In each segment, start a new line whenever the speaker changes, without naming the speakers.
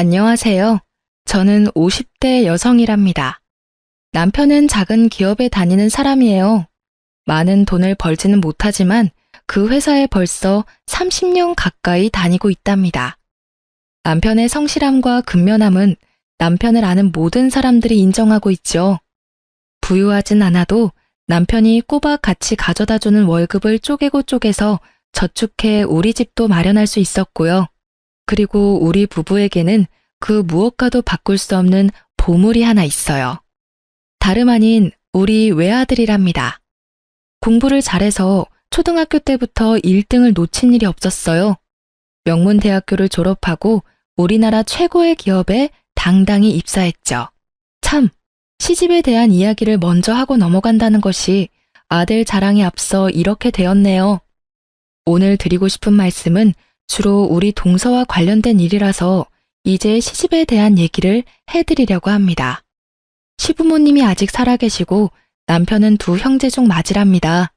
안녕하세요. 저는 50대 여성이랍니다. 남편은 작은 기업에 다니는 사람이에요. 많은 돈을 벌지는 못하지만 그 회사에 벌써 30년 가까이 다니고 있답니다. 남편의 성실함과 근면함은 남편을 아는 모든 사람들이 인정하고 있죠. 부유하진 않아도 남편이 꼬박 같이 가져다주는 월급을 쪼개고 쪼개서 저축해 우리 집도 마련할 수 있었고요. 그리고 우리 부부에게는 그 무엇과도 바꿀 수 없는 보물이 하나 있어요. 다름 아닌 우리 외아들이랍니다. 공부를 잘해서 초등학교 때부터 1등을 놓친 일이 없었어요. 명문대학교를 졸업하고 우리나라 최고의 기업에 당당히 입사했죠. 참, 시집에 대한 이야기를 먼저 하고 넘어간다는 것이 아들 자랑에 앞서 이렇게 되었네요. 오늘 드리고 싶은 말씀은 주로 우리 동서와 관련된 일이라서 이제 시집에 대한 얘기를 해드리려고 합니다. 시부모님이 아직 살아계시고 남편은 두 형제 중 맞이랍니다.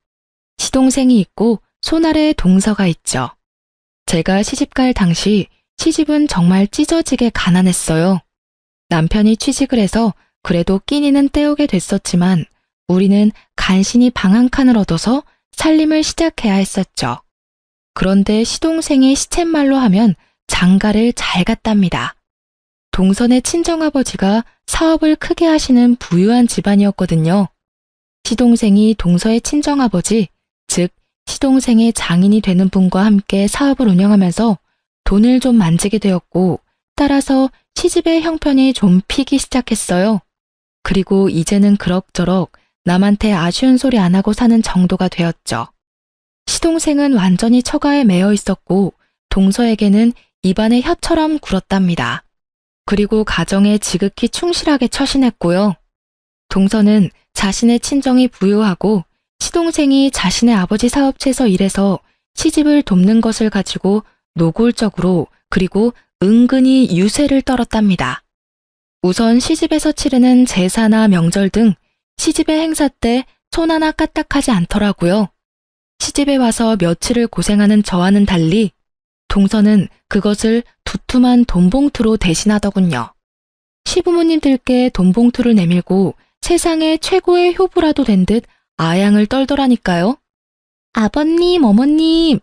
시동생이 있고 손아래 동서가 있죠. 제가 시집갈 당시 시집은 정말 찢어지게 가난했어요. 남편이 취직을 해서 그래도 끼니는 때우게 됐었지만 우리는 간신히 방 한 칸을 얻어서 살림을 시작해야 했었죠. 그런데 시동생이 시쳇말로 하면 장가를 잘 갔답니다. 동선의 친정아버지가 사업을 크게 하시는 부유한 집안이었거든요. 시동생이 동서의 친정아버지, 즉 시동생의 장인이 되는 분과 함께 사업을 운영하면서 돈을 좀 만지게 되었고 따라서 시집의 형편이 좀 피기 시작했어요. 그리고 이제는 그럭저럭 남한테 아쉬운 소리 안 하고 사는 정도가 되었죠. 시동생은 완전히 처가에 매여 있었고 동서에게는 입안에 혀처럼 굴었답니다. 그리고 가정에 지극히 충실하게 처신했고요. 동서는 자신의 친정이 부유하고 시동생이 자신의 아버지 사업체에서 일해서 시집을 돕는 것을 가지고 노골적으로 그리고 은근히 유세를 떨었답니다. 우선 시집에서 치르는 제사나 명절 등 시집의 행사 때 손 하나 까딱하지 않더라고요. 시집에 와서 며칠을 고생하는 저와는 달리 동서는 그것을 두툼한 돈봉투로 대신하더군요. 시부모님들께 돈봉투를 내밀고 세상의 최고의 효부라도 된 듯 아양을 떨더라니까요. 아버님, 어머님,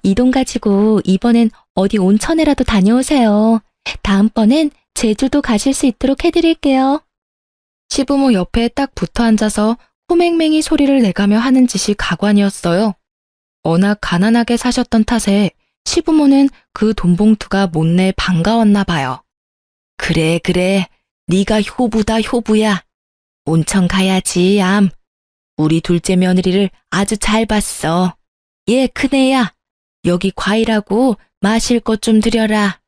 이 돈 가지고 이번엔 어디 온천에라도 다녀오세요. 다음번엔 제주도 가실 수 있도록 해드릴게요. 시부모 옆에 딱 붙어 앉아서 호맹맹이 소리를 내가며 하는 짓이 가관이었어요. 워낙 가난하게 사셨던 탓에 시부모는 그 돈봉투가 못내 반가웠나 봐요. 그래, 네가 효부다, 효부야. 온천 가야지, 암. 우리 둘째 며느리를 아주 잘 봤어. 얘 큰애야. 여기 과일하고 마실 것 좀 드려라.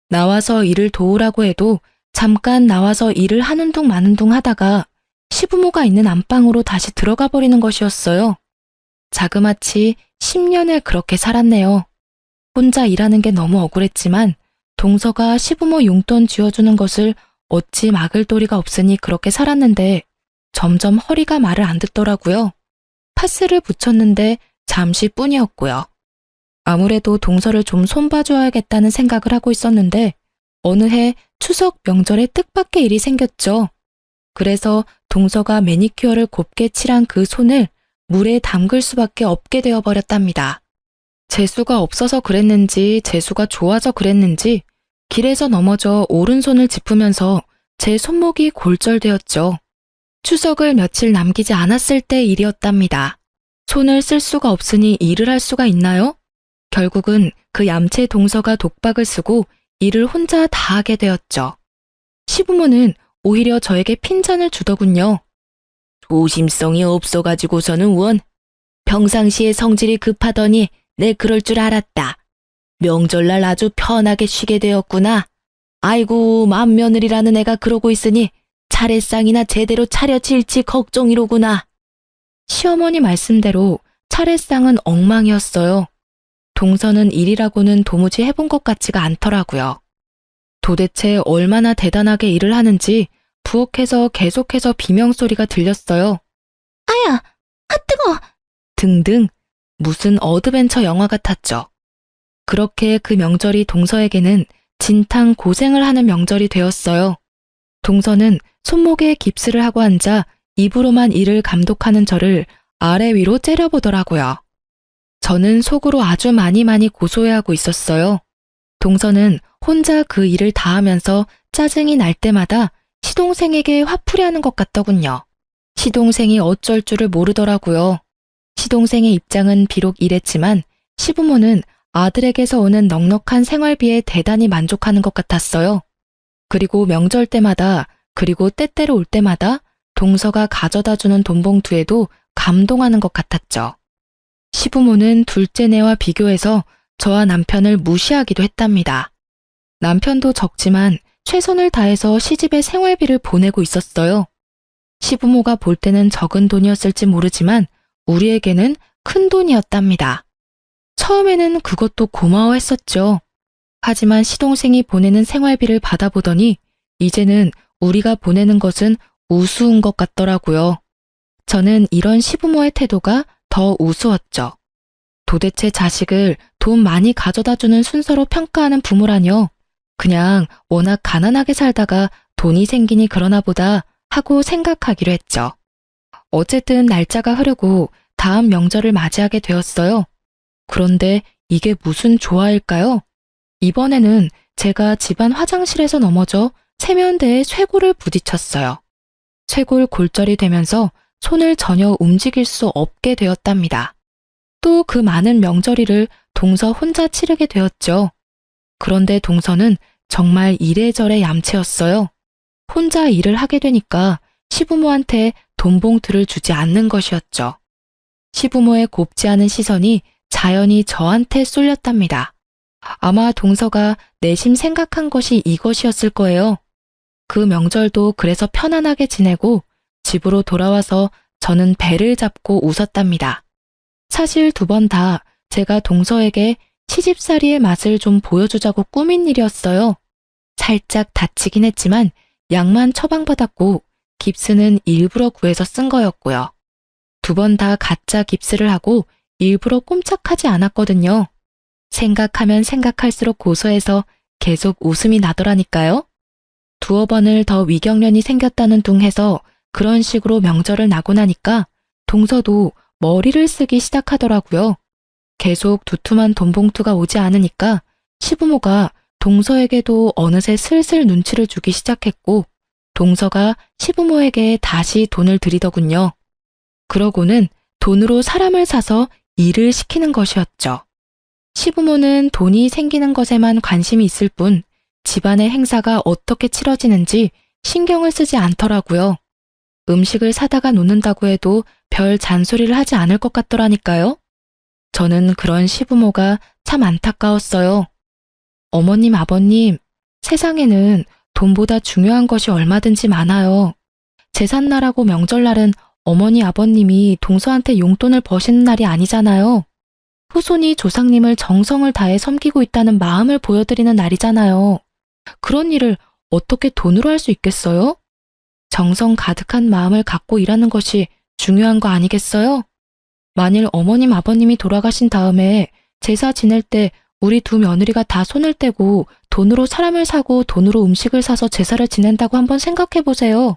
나와서 일을 도우라고 해도 잠깐 나와서 일을 하는 둥 마는 둥 하다가 시부모가 있는 안방으로 다시 들어가 버리는 것이었어요. 자그마치 10년을 그렇게 살았네요. 혼자 일하는 게 너무 억울했지만 동서가 시부모 용돈 쥐어주는 것을 어찌 막을 도리가 없으니 그렇게 살았는데 점점 허리가 말을 안 듣더라고요. 파스를 붙였는데 잠시뿐이었고요. 아무래도 동서를 좀 손봐줘야겠다는 생각을 하고 있었는데 어느 해 추석 명절에 뜻밖의 일이 생겼죠. 그래서 동서가 매니큐어를 곱게 칠한 그 손을 물에 담글 수밖에 없게 되어버렸답니다. 재수가 없어서 그랬는지 재수가 좋아서 그랬는지 길에서 넘어져 오른손을 짚으면서 제 손목이 골절되었죠. 추석을 며칠 남기지 않았을 때 일이었답니다. 손을 쓸 수가 없으니 일을 할 수가 있나요? 결국은 그 얌체 동서가 독박을 쓰고 일을 혼자 다 하게 되었죠. 시부모는 오히려 저에게 핀잔을 주더군요. 조심성이 없어가지고서는 원. 평상시에 성질이 급하더니 내 그럴 줄 알았다. 명절날 아주 편하게 쉬게 되었구나. 아이고, 맏며느리라는 애가 그러고 있으니 차례상이나 제대로 차려질지 걱정이로구나. 시어머니 말씀대로 차례상은 엉망이었어요. 동서는 일이라고는 도무지 해본 것 같지가 않더라고요. 도대체 얼마나 대단하게 일을 하는지 부엌에서 계속해서 비명소리가 들렸어요. 아야, 뜨거! 등등 무슨 어드벤처 영화 같았죠. 그렇게 그 명절이 동서에게는 진탕 고생을 하는 명절이 되었어요. 동서는 손목에 깁스를 하고 앉아 입으로만 일을 감독하는 저를 아래 위로 째려보더라고요. 저는 속으로 아주 많이 고소해하고 있었어요. 동서는 혼자 그 일을 다 하면서 짜증이 날 때마다 시동생에게 화풀이 하는 것 같더군요. 시동생이 어쩔 줄을 모르더라고요. 시동생의 입장은 비록 이랬지만 시부모는 아들에게서 오는 넉넉한 생활비에 대단히 만족하는 것 같았어요. 그리고 명절 때마다 그리고 때때로 올 때마다 동서가 가져다 주는 돈 봉투에도 감동하는 것 같았죠. 시부모는 둘째네와 비교해서 저와 남편을 무시하기도 했답니다. 남편도 적지만 최선을 다해서 시집의 생활비를 보내고 있었어요. 시부모가 볼 때는 적은 돈이었을지 모르지만 우리에게는 큰 돈이었답니다. 처음에는 그것도 고마워했었죠. 하지만 시동생이 보내는 생활비를 받아보더니 이제는 우리가 보내는 것은 우스운 것 같더라고요. 저는 이런 시부모의 태도가 더 우스웠죠. 도대체 자식을 돈 많이 가져다 주는 순서로 평가하는 부모라뇨. 그냥 워낙 가난하게 살다가 돈이 생기니 그러나 보다 하고 생각하기로 했죠. 어쨌든 날짜가 흐르고 다음 명절을 맞이하게 되었어요. 그런데 이게 무슨 조화일까요? 이번에는 제가 집안 화장실에서 넘어져 세면대에 쇄골을 부딪혔어요. 쇄골 골절이 되면서 손을 전혀 움직일 수 없게 되었답니다. 또 그 많은 명절일을 동서 혼자 치르게 되었죠. 그런데 동서는 정말 이래저래 얌체였어요. 혼자 일을 하게 되니까 시부모한테 돈 봉투를 주지 않는 것이었죠. 시부모의 곱지 않은 시선이 자연히 저한테 쏠렸답니다. 아마 동서가 내심 생각한 것이 이것이었을 거예요. 그 명절도 그래서 편안하게 지내고 집으로 돌아와서 저는 배를 잡고 웃었답니다. 사실 2번 다 제가 동서에게 시집살이의 맛을 좀 보여주자고 꾸민 일이었어요. 살짝 다치긴 했지만 약만 처방받았고 깁스는 일부러 구해서 쓴 거였고요. 2번 다 가짜 깁스를 하고 일부러 꼼짝하지 않았거든요. 생각하면 생각할수록 고소해서 계속 웃음이 나더라니까요. 2번을 더 위경련이 생겼다는 둥 해서 그런 식으로 명절을 나고 나니까 동서도 머리를 쓰기 시작하더라고요. 계속 두툼한 돈 봉투가 오지 않으니까 시부모가 동서에게도 어느새 슬슬 눈치를 주기 시작했고 동서가 시부모에게 다시 돈을 드리더군요. 그러고는 돈으로 사람을 사서 일을 시키는 것이었죠. 시부모는 돈이 생기는 것에만 관심이 있을 뿐 집안의 행사가 어떻게 치러지는지 신경을 쓰지 않더라고요. 음식을 사다가 놓는다고 해도 별 잔소리를 하지 않을 것 같더라니까요. 저는 그런 시부모가 참 안타까웠어요. 어머님, 아버님, 세상에는 돈보다 중요한 것이 얼마든지 많아요. 제삿날하고 명절날은 어머니, 아버님이 동서한테 용돈을 버시는 날이 아니잖아요. 후손이 조상님을 정성을 다해 섬기고 있다는 마음을 보여드리는 날이잖아요. 그런 일을 어떻게 돈으로 할 수 있겠어요? 정성 가득한 마음을 갖고 일하는 것이 중요한 거 아니겠어요? 만일 어머님, 아버님이 돌아가신 다음에 제사 지낼 때 우리 2 며느리가 다 손을 떼고 돈으로 사람을 사고 돈으로 음식을 사서 제사를 지낸다고 한번 생각해 보세요.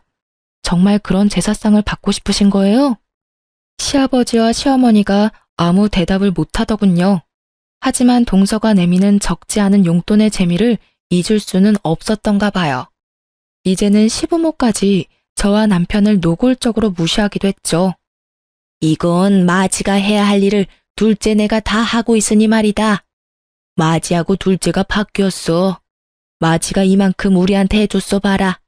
정말 그런 제사상을 받고 싶으신 거예요? 시아버지와 시어머니가 아무 대답을 못하더군요. 하지만 동서가 내미는 적지 않은 용돈의 재미를 잊을 수는 없었던가 봐요. 이제는 시부모까지 저와 남편을 노골적으로 무시하기도 했죠. 이건 마지가 해야 할 일을 둘째네가 다 하고 있으니 말이다. 마지하고 둘째가 바뀌었어. 마지가 이만큼 우리한테 해줬어 봐라.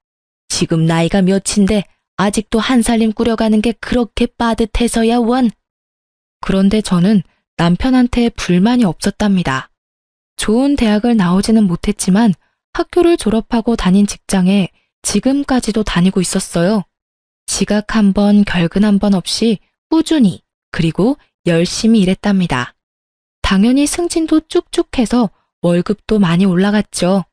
지금 나이가 몇인데 아직도 한 살림 꾸려가는 게 그렇게 빠듯해서야 원. 그런데 저는 남편한테 불만이 없었답니다. 좋은 대학을 나오지는 못했지만 학교를 졸업하고 다닌 직장에 지금까지도 다니고 있었어요. 지각 1번, 결근 1번 없이 꾸준히 그리고 열심히 일했답니다. 당연히 승진도 쭉쭉 해서 월급도 많이 올라갔죠.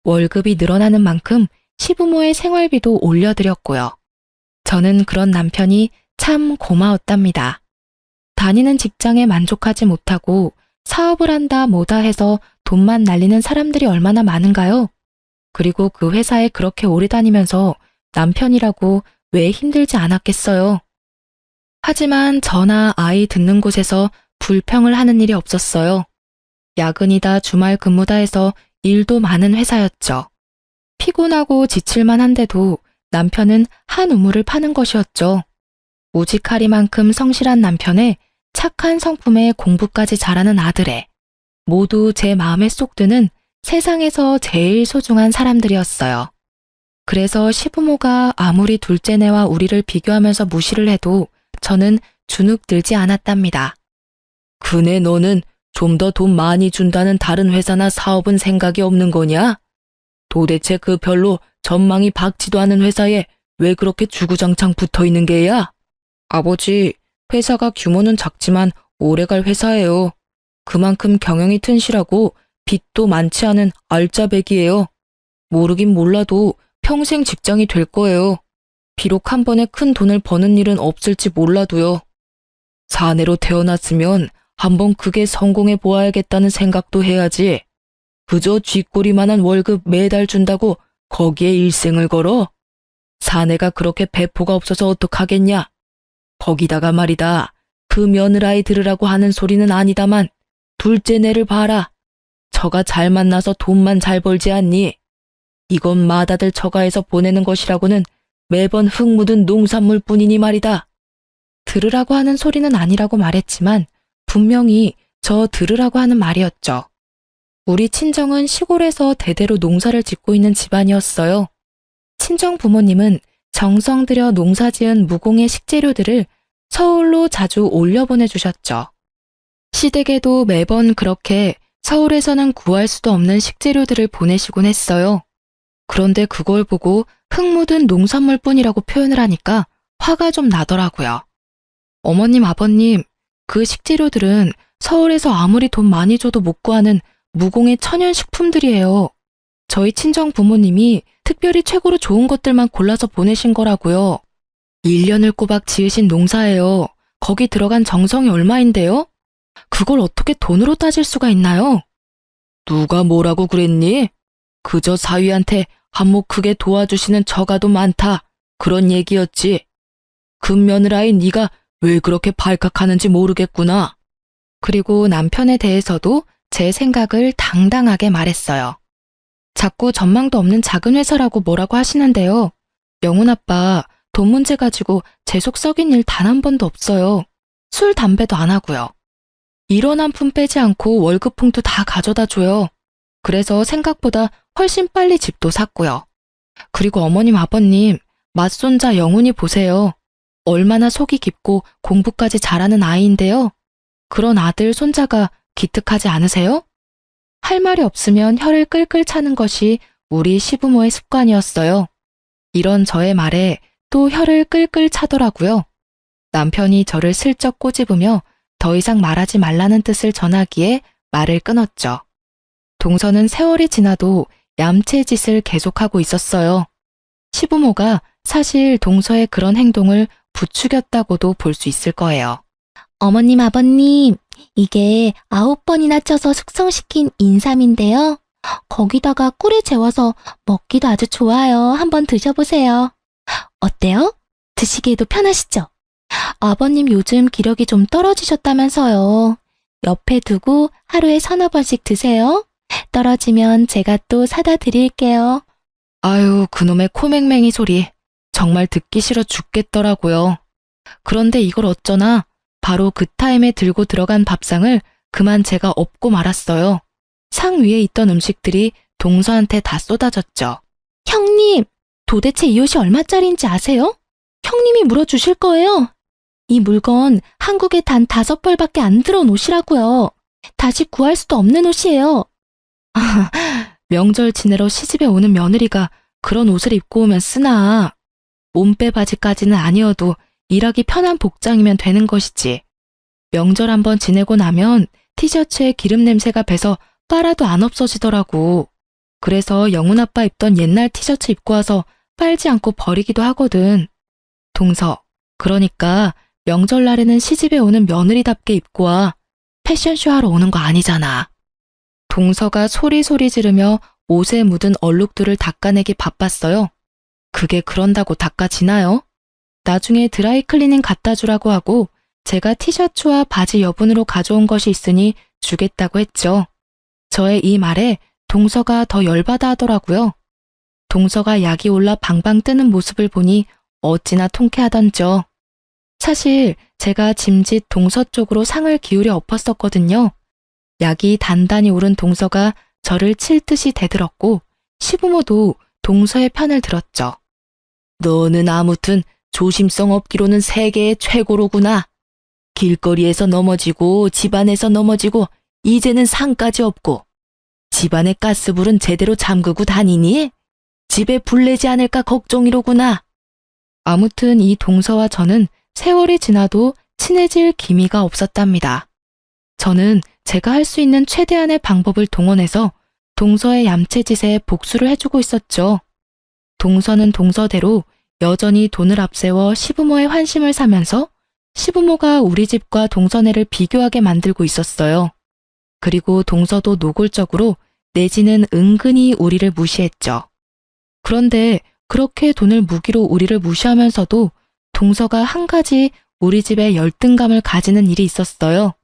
월급이 늘어나는 만큼 시부모의 생활비도 올려드렸고요. 저는 그런 남편이 참 고마웠답니다. 다니는 직장에 만족하지 못하고 사업을 한다 뭐다 해서 돈만 날리는 사람들이 얼마나 많은가요? 그리고 그 회사에 그렇게 오래 다니면서 남편이라고 왜 힘들지 않았겠어요? 하지만 저나 아이 듣는 곳에서 불평을 하는 일이 없었어요. 야근이다 주말 근무다 해서 일도 많은 회사였죠. 피곤하고 지칠만 한데도 남편은 한 우물을 파는 것이었죠. 우직하리만큼 성실한 남편에 착한 성품에 공부까지 잘하는 아들에 모두 제 마음에 쏙 드는 세상에서 제일 소중한 사람들이었어요. 그래서 시부모가 아무리 둘째네와 우리를 비교하면서 무시를 해도 저는 주눅 들지 않았답니다. 그네 너는 좀 더 돈 많이 준다는 다른 회사나 사업은 생각이 없는 거냐? 도대체 그 별로 전망이 밝지도 않은 회사에 왜 그렇게 주구장창 붙어 있는 게야? 아버지, 회사가 규모는 작지만 오래갈 회사예요. 그만큼 경영이 튼실하고 빚도 많지 않은 알짜배기예요. 모르긴 몰라도 평생 직장이 될 거예요. 비록 한 번에 큰 돈을 버는 일은 없을지 몰라도요. 사내로 태어났으면 한번 크게 성공해 보아야겠다는 생각도 해야지. 그저 쥐꼬리만한 월급 매달 준다고 거기에 일생을 걸어? 사내가 그렇게 배포가 없어서 어떡하겠냐? 거기다가 말이다. 그 며느라이 들으라고 하는 소리는 아니다만 둘째네를 봐라. 처가 잘 만나서 돈만 잘 벌지 않니? 이건 맏아들 처가에서 보내는 것이라고는 매번 흙 묻은 농산물 뿐이니 말이다. 들으라고 하는 소리는 아니라고 말했지만 분명히 저 들으라고 하는 말이었죠. 우리 친정은 시골에서 대대로 농사를 짓고 있는 집안이었어요. 친정 부모님은 정성 들여 농사지은 무공의 식재료들을 서울로 자주 올려보내주셨죠. 시댁에도 매번 그렇게 서울에서는 구할 수도 없는 식재료들을 보내시곤 했어요. 그런데 그걸 보고 흙 묻은 농산물뿐이라고 표현을 하니까 화가 좀 나더라고요. 어머님, 아버님, 그 식재료들은 서울에서 아무리 돈 많이 줘도 못 구하는 무공의 천연식품들이에요. 저희 친정 부모님이 특별히 최고로 좋은 것들만 골라서 보내신 거라고요. 1년을 꼬박 지으신 농사예요. 거기 들어간 정성이 얼마인데요? 그걸 어떻게 돈으로 따질 수가 있나요? 누가 뭐라고 그랬니? 그저 사위한테 한몫 크게 도와주시는 처가도 많다. 그런 얘기였지. 금며느라인 네가 왜 그렇게 발칵하는지 모르겠구나. 그리고 남편에 대해서도 제 생각을 당당하게 말했어요. 자꾸 전망도 없는 작은 회사라고 뭐라고 하시는데요. 영훈 아빠, 돈 문제 가지고 제 속 썩인 일 단 한 번도 없어요. 술, 담배도 안 하고요. 일원 한 푼 빼지 않고 월급 봉투 다 가져다 줘요. 그래서 생각보다 훨씬 빨리 집도 샀고요. 그리고 어머님, 아버님, 맏손자 영훈이 보세요. 얼마나 속이 깊고 공부까지 잘하는 아이인데요. 그런 아들, 손자가 기특하지 않으세요? 할 말이 없으면 혀를 끌끌 차는 것이 우리 시부모의 습관이었어요. 이런 저의 말에 또 혀를 끌끌 차더라고요. 남편이 저를 슬쩍 꼬집으며 더 이상 말하지 말라는 뜻을 전하기에 말을 끊었죠. 동서는 세월이 지나도 얌체짓을 계속하고 있었어요. 시부모가 사실 동서의 그런 행동을 부추겼다고도 볼 수 있을 거예요.
어머님, 아버님, 이게 9번이나 쪄서 숙성시킨 인삼인데요. 거기다가 꿀에 재워서 먹기도 아주 좋아요. 한번 드셔보세요. 어때요? 드시기에도 편하시죠? 아버님 요즘 기력이 좀 떨어지셨다면서요. 옆에 두고 하루에 3~4번씩 드세요. 떨어지면 제가 또 사다 드릴게요.
아유, 그놈의 코맹맹이 소리. 정말 듣기 싫어 죽겠더라고요. 그런데 이걸 어쩌나 바로 그 타임에 들고 들어간 밥상을 그만 제가 엎고 말았어요. 상 위에 있던 음식들이 동서한테 다 쏟아졌죠.
형님, 도대체 이 옷이 얼마짜리인지 아세요? 형님이 물어주실 거예요. 이 물건 한국에 단 5벌밖에 안 들어온 옷이라고요. 다시 구할 수도 없는 옷이에요.
명절 지내러 시집에 오는 며느리가 그런 옷을 입고 오면 쓰나. 몸빼 바지까지는 아니어도 일하기 편한 복장이면 되는 것이지. 명절 한번 지내고 나면 티셔츠에 기름 냄새가 배서 빨아도 안 없어지더라고. 그래서 영훈 아빠 입던 옛날 티셔츠 입고 와서 빨지 않고 버리기도 하거든. 동서, 그러니까 명절날에는 시집에 오는 며느리답게 입고 와. 패션쇼 하러 오는 거 아니잖아. 동서가 소리소리 지르며 옷에 묻은 얼룩들을 닦아내기 바빴어요. 그게 그런다고 닦아지나요? 나중에 드라이클리닝 갖다 주라고 하고 제가 티셔츠와 바지 여분으로 가져온 것이 있으니 주겠다고 했죠. 저의 이 말에 동서가 더 열받아 하더라고요. 동서가 약이 올라 방방 뜨는 모습을 보니 어찌나 통쾌하던죠. 사실 제가 짐짓 동서 쪽으로 상을 기울여 엎었었거든요. 약이 단단히 오른 동서가 저를 칠 듯이 대들었고 시부모도 동서의 편을 들었죠. 너는 아무튼 조심성 없기로는 세계의 최고로구나. 길거리에서 넘어지고 집안에서 넘어지고 이제는 상까지 없고 집안의 가스불은 제대로 잠그고 다니니? 집에 불 내지 않을까 걱정이로구나. 아무튼 이 동서와 저는 세월이 지나도 친해질 기미가 없었답니다. 저는 제가 할 수 있는 최대한의 방법을 동원해서 동서의 얌체짓에 복수를 해주고 있었죠. 동서는 동서대로 여전히 돈을 앞세워 시부모의 환심을 사면서 시부모가 우리 집과 동서네를 비교하게 만들고 있었어요. 그리고 동서도 노골적으로 내지는 은근히 우리를 무시했죠. 그런데 그렇게 돈을 무기로 우리를 무시하면서도 동서가 한 가지 우리 집에 열등감을 가지는 일이 있었어요.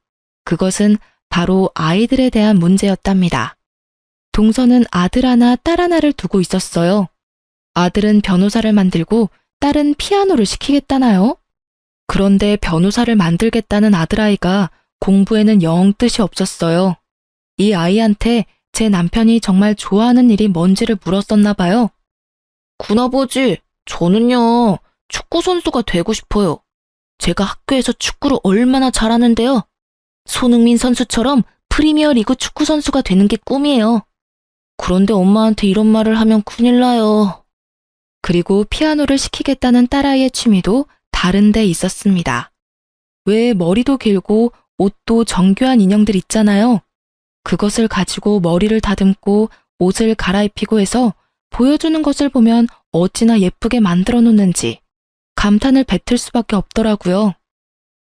그것은 바로 아이들에 대한 문제였답니다. 동서는 아들 하나, 딸 하나를 두고 있었어요. 아들은 변호사를 만들고 딸은 피아노를 시키겠다나요? 그런데 변호사를 만들겠다는 아들아이가 공부에는 영 뜻이 없었어요. 이 아이한테 제 남편이 정말 좋아하는 일이 뭔지를 물었었나 봐요. 군아버지, 저는요, 축구선수가 되고 싶어요. 제가 학교에서 축구를 얼마나 잘하는데요. 손흥민 선수처럼 프리미어리그 축구선수가 되는 게 꿈이에요. 그런데 엄마한테 이런 말을 하면 큰일 나요. 그리고 피아노를 시키겠다는 딸아이의 취미도 다른 데 있었습니다. 왜 머리도 길고 옷도 정교한 인형들 있잖아요. 그것을 가지고 머리를 다듬고 옷을 갈아입히고 해서 보여주는 것을 보면 어찌나 예쁘게 만들어 놓는지 감탄을 뱉을 수밖에 없더라고요.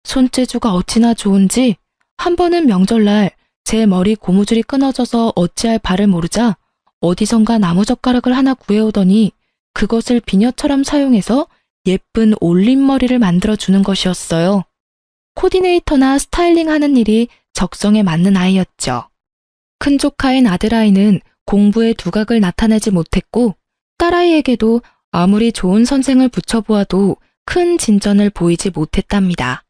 손재주가 어찌나 좋은지 한 번은 명절날 제 머리 고무줄이 끊어져서 어찌할 바를 모르자 어디선가 나무젓가락을 하나 구해오더니 그것을 비녀처럼 사용해서 예쁜 올림머리를 만들어주는 것이었어요. 코디네이터나 스타일링 하는 일이 적성에 맞는 아이였죠. 큰 조카인 아들아이는 공부에 두각을 나타내지 못했고 딸아이에게도 아무리 좋은 선생을 붙여보아도 큰 진전을 보이지 못했답니다.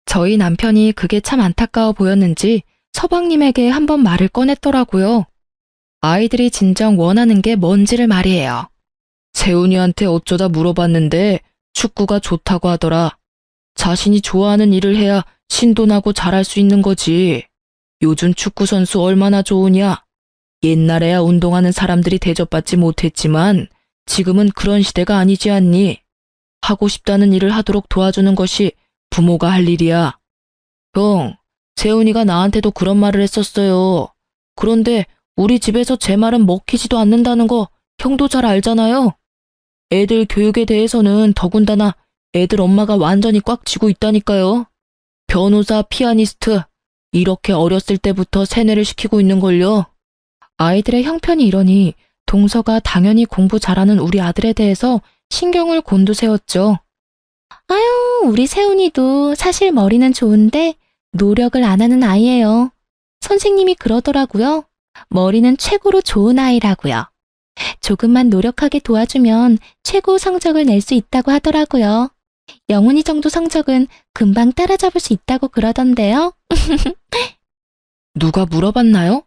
저희 남편이 그게 참 안타까워 보였는지 서방님에게 한번 말을 꺼냈더라고요. 아이들이 진정 원하는 게 뭔지를 말이에요. 세훈이한테 어쩌다 물어봤는데 축구가 좋다고 하더라. 자신이 좋아하는 일을 해야 신도나고 잘할 수 있는 거지. 요즘 축구 선수 얼마나 좋으냐. 옛날에야 운동하는 사람들이 대접받지 못했지만 지금은 그런 시대가 아니지 않니? 하고 싶다는 일을 하도록 도와주는 것이 부모가 할 일이야. 형, 세훈이가 나한테도 그런 말을 했었어요. 그런데 우리 집에서 제 말은 먹히지도 않는다는 거 형도 잘 알잖아요. 애들 교육에 대해서는 더군다나 애들 엄마가 완전히 꽉 쥐고 있다니까요. 변호사, 피아니스트, 이렇게 어렸을 때부터 세뇌를 시키고 있는걸요. 아이들의 형편이 이러니 동서가 당연히 공부 잘하는 우리 아들에 대해서 신경을 곤두세웠죠.
아유, 우리 세훈이도 사실 머리는 좋은데 노력을 안 하는 아이예요. 선생님이 그러더라고요. 머리는 최고로 좋은 아이라고요. 조금만 노력하게 도와주면 최고 성적을 낼 수 있다고 하더라고요. 영훈이 정도 성적은 금방 따라잡을 수 있다고 그러던데요.
누가 물어봤나요?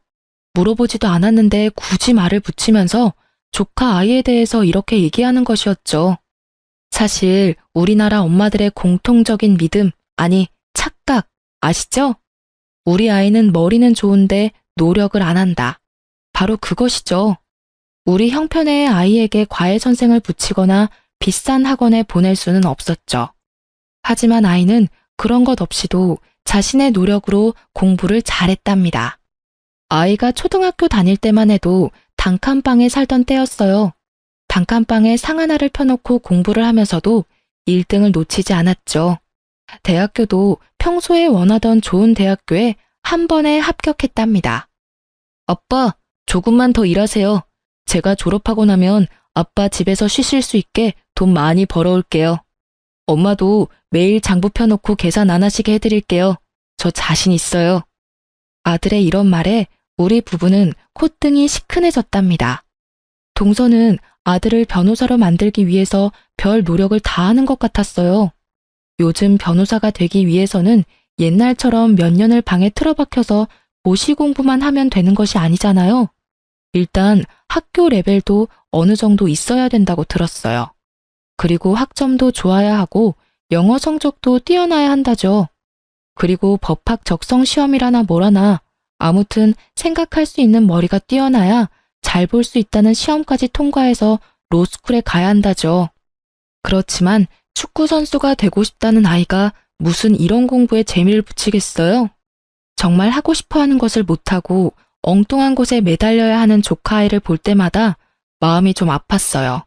물어보지도 않았는데 굳이 말을 붙이면서 조카 아이에 대해서 이렇게 얘기하는 것이었죠. 사실 우리나라 엄마들의 공통적인 믿음, 아니 착각, 아시죠? 우리 아이는 머리는 좋은데 노력을 안 한다. 바로 그것이죠. 우리 형편의 아이에게 과외 선생을 붙이거나 비싼 학원에 보낼 수는 없었죠. 하지만 아이는 그런 것 없이도 자신의 노력으로 공부를 잘했답니다. 아이가 초등학교 다닐 때만 해도 단칸방에 살던 때였어요. 단칸방에 상 하나를 펴놓고 공부를 하면서도 1등을 놓치지 않았죠. 대학교도 평소에 원하던 좋은 대학교에 한 번에 합격했답니다. 아빠, 조금만 더 일하세요. 제가 졸업하고 나면 아빠 집에서 쉬실 수 있게 돈 많이 벌어올게요. 엄마도 매일 장부 펴놓고 계산 안 하시게 해드릴게요. 저 자신 있어요. 아들의 이런 말에 우리 부부는 콧등이 시큰해졌답니다. 동서는 아들을 변호사로 만들기 위해서 별 노력을 다하는 것 같았어요. 요즘 변호사가 되기 위해서는 옛날처럼 몇 년을 방에 틀어박혀서 고시 공부만 하면 되는 것이 아니잖아요. 일단 학교 레벨도 어느 정도 있어야 된다고 들었어요. 그리고 학점도 좋아야 하고 영어 성적도 뛰어나야 한다죠. 그리고 법학 적성 시험이라나 뭐라나 아무튼 생각할 수 있는 머리가 뛰어나야 잘 볼 수 있다는 시험까지 통과해서 로스쿨에 가야 한다죠. 그렇지만 축구 선수가 되고 싶다는 아이가 무슨 이런 공부에 재미를 붙이겠어요? 정말 하고 싶어 하는 것을 못하고 엉뚱한 곳에 매달려야 하는 조카 아이를 볼 때마다 마음이 좀 아팠어요.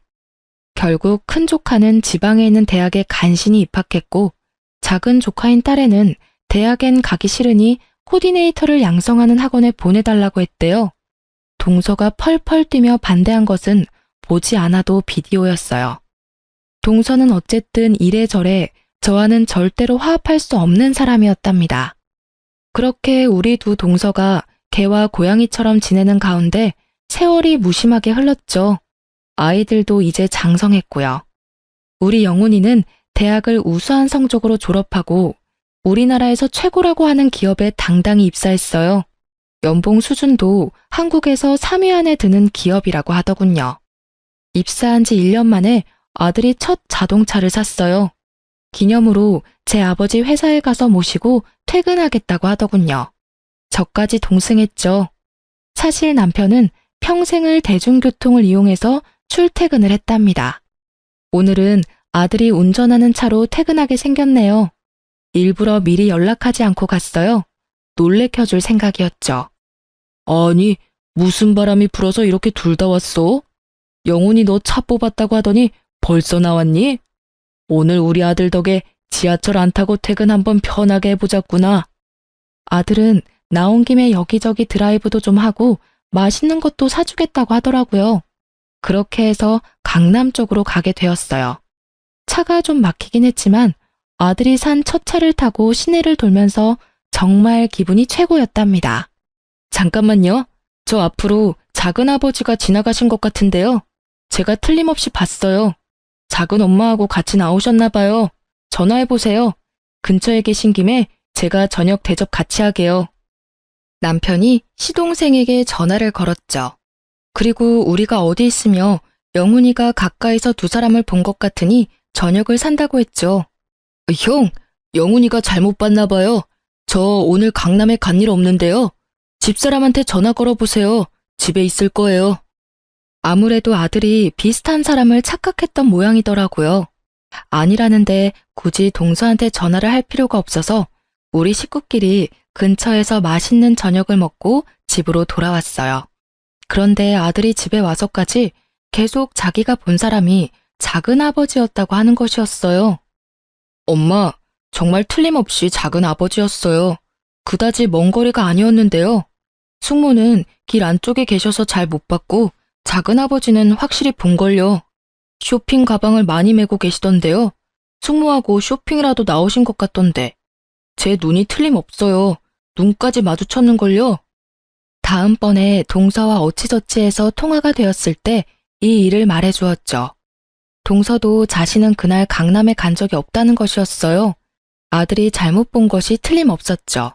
결국 큰 조카는 지방에 있는 대학에 간신히 입학했고 작은 조카인 딸애는 대학엔 가기 싫으니 코디네이터를 양성하는 학원에 보내달라고 했대요. 동서가 펄펄 뛰며 반대한 것은 보지 않아도 비디오였어요. 동서는 어쨌든 이래저래 저와는 절대로 화합할 수 없는 사람이었답니다. 그렇게 우리 두 동서가 개와 고양이처럼 지내는 가운데 세월이 무심하게 흘렀죠. 아이들도 이제 장성했고요. 우리 영훈이는 대학을 우수한 성적으로 졸업하고 우리나라에서 최고라고 하는 기업에 당당히 입사했어요. 연봉 수준도 한국에서 3위 안에 드는 기업이라고 하더군요. 입사한 지 1년 만에 아들이 첫 자동차를 샀어요. 기념으로 제 아버지 회사에 가서 모시고 퇴근하겠다고 하더군요. 저까지 동승했죠. 사실 남편은 평생을 대중교통을 이용해서 출퇴근을 했답니다. 오늘은 아들이 운전하는 차로 퇴근하게 생겼네요. 일부러 미리 연락하지 않고 갔어요. 놀래켜줄 생각이었죠. 아니, 무슨 바람이 불어서 이렇게 둘 다 왔어? 영훈이 너 차 뽑았다고 하더니 벌써 나왔니? 오늘 우리 아들 덕에 지하철 안 타고 퇴근 한번 편하게 해보자꾸나. 아들은 나온 김에 여기저기 드라이브도 좀 하고 맛있는 것도 사주겠다고 하더라고요. 그렇게 해서 강남 쪽으로 가게 되었어요. 차가 좀 막히긴 했지만 아들이 산 첫 차를 타고 시내를 돌면서 정말 기분이 최고였답니다. 잠깐만요. 저 앞으로 작은아버지가 지나가신 것 같은데요. 제가 틀림없이 봤어요. 작은 엄마하고 같이 나오셨나 봐요. 전화해보세요. 근처에 계신 김에 제가 저녁 대접 같이 하게요. 남편이 시동생에게 전화를 걸었죠. 그리고 우리가 어디 있으며 영훈이가 가까이서 두 사람을 본 것 같으니 저녁을 산다고 했죠. 형, 영훈이가 잘못 봤나 봐요. 저 오늘 강남에 간 일 없는데요. 집사람한테 전화 걸어보세요. 집에 있을 거예요. 아무래도 아들이 비슷한 사람을 착각했던 모양이더라고요. 아니라는데 굳이 동서한테 전화를 할 필요가 없어서 우리 식구끼리 근처에서 맛있는 저녁을 먹고 집으로 돌아왔어요. 그런데 아들이 집에 와서까지 계속 자기가 본 사람이 작은아버지였다고 하는 것이었어요. 엄마, 정말 틀림없이 작은아버지였어요. 그다지 먼 거리가 아니었는데요. 숙모는 길 안쪽에 계셔서 잘 못 봤고 작은아버지는 확실히 본걸요. 쇼핑 가방을 많이 메고 계시던데요. 숙모하고 쇼핑이라도 나오신 것 같던데. 제 눈이 틀림없어요. 눈까지 마주쳤는걸요. 다음번에 동서와 어찌저찌해서 통화가 되었을 때 이 일을 말해주었죠. 동서도 자신은 그날 강남에 간 적이 없다는 것이었어요. 아들이 잘못 본 것이 틀림없었죠.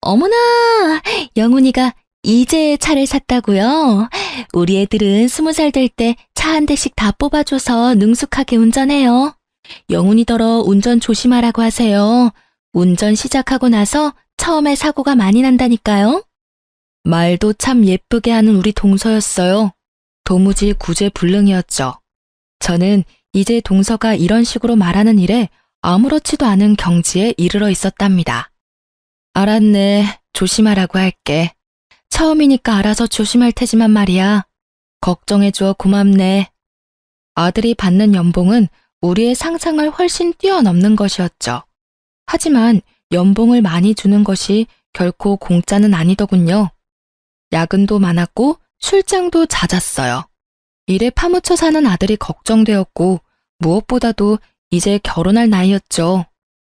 어머나, 영훈이가 이제 차를 샀다고요? 우리 애들은 20살 될 때 차 한 대씩 다 뽑아줘서 능숙하게 운전해요. 영훈이더러 운전 조심하라고 하세요. 운전 시작하고 나서 처음에 사고가 많이 난다니까요.
말도 참 예쁘게 하는 우리 동서였어요. 도무지 구제불능이었죠. 저는 이제 동서가 이런 식으로 말하는 일에 아무렇지도 않은 경지에 이르러 있었답니다. 알았네. 조심하라고 할게. 처음이니까 알아서 조심할 테지만 말이야. 걱정해줘 고맙네. 아들이 받는 연봉은 우리의 상상을 훨씬 뛰어넘는 것이었죠. 하지만 연봉을 많이 주는 것이 결코 공짜는 아니더군요. 야근도 많았고 출장도 잦았어요. 일에 파묻혀 사는 아들이 걱정되었고 무엇보다도 이제 결혼할 나이였죠.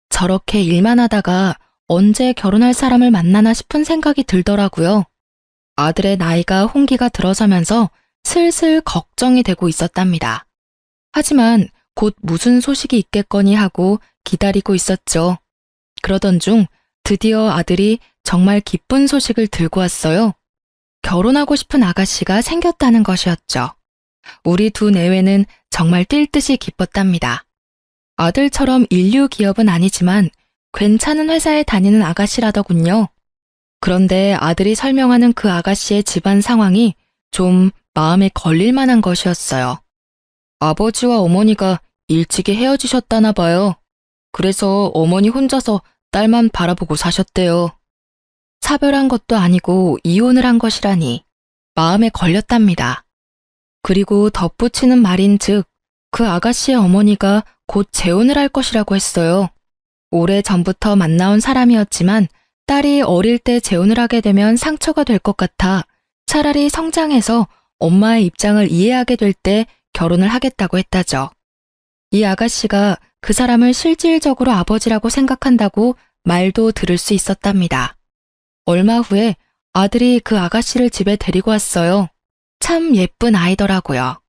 저렇게 일만 하다가 언제 결혼할 사람을 만나나 싶은 생각이 들더라고요. 아들의 나이가 홍기가 들어서면서 슬슬 걱정이 되고 있었답니다. 하지만 곧 무슨 소식이 있겠거니 하고 기다리고 있었죠. 그러던 중 드디어 아들이 정말 기쁜 소식을 들고 왔어요. 결혼하고 싶은 아가씨가 생겼다는 것이었죠. 우리 두 내외는 정말 뛸 듯이 기뻤답니다. 아들처럼 인류 기업은 아니지만 괜찮은 회사에 다니는 아가씨라더군요. 그런데 아들이 설명하는 그 아가씨의 집안 상황이 좀 마음에 걸릴 만한 것이었어요. 아버지와 어머니가 일찍이 헤어지셨다나 봐요. 그래서 어머니 혼자서 딸만 바라보고 사셨대요. 사별한 것도 아니고 이혼을 한 것이라니 마음에 걸렸답니다. 그리고 덧붙이는 말인즉 그 아가씨의 어머니가 곧 재혼을 할 것이라고 했어요. 오래 전부터 만나온 사람이었지만 딸이 어릴 때 재혼을 하게 되면 상처가 될 것 같아 차라리 성장해서 엄마의 입장을 이해하게 될 때 결혼을 하겠다고 했다죠. 이 아가씨가 그 사람을 실질적으로 아버지라고 생각한다고 말도 들을 수 있었답니다. 얼마 후에 아들이 그 아가씨를 집에 데리고 왔어요. 참 예쁜 아이더라고요.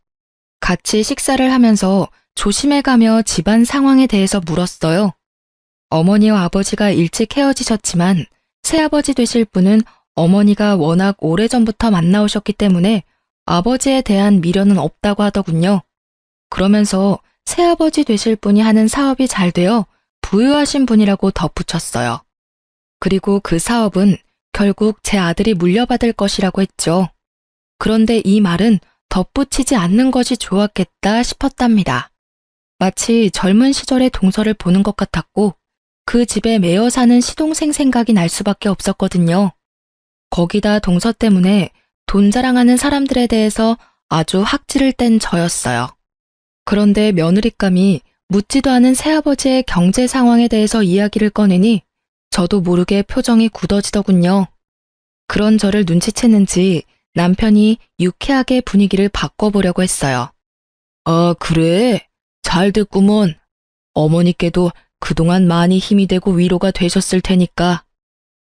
같이 식사를 하면서 조심해가며 집안 상황에 대해서 물었어요. 어머니와 아버지가 일찍 헤어지셨지만 새아버지 되실 분은 어머니가 워낙 오래전부터 만나오셨기 때문에 아버지에 대한 미련은 없다고 하더군요. 그러면서 새아버지 되실 분이 하는 사업이 잘 되어 부유하신 분이라고 덧붙였어요. 그리고 그 사업은 결국 제 아들이 물려받을 것이라고 했죠. 그런데 이 말은 덧붙이지 않는 것이 좋았겠다 싶었답니다. 마치 젊은 시절의 동서를 보는 것 같았고 그 집에 매여 사는 시동생 생각이 날 수밖에 없었거든요. 거기다 동서 때문에 돈 자랑하는 사람들에 대해서 아주 학지를 뗀 저였어요. 그런데 며느리감이 묻지도 않은 새아버지의 경제 상황에 대해서 이야기를 꺼내니 저도 모르게 표정이 굳어지더군요. 그런 저를 눈치챘는지 남편이 유쾌하게 분위기를 바꿔보려고 했어요. 아, 그래? 잘 됐구먼. 어머니께도 그동안 많이 힘이 되고 위로가 되셨을 테니까.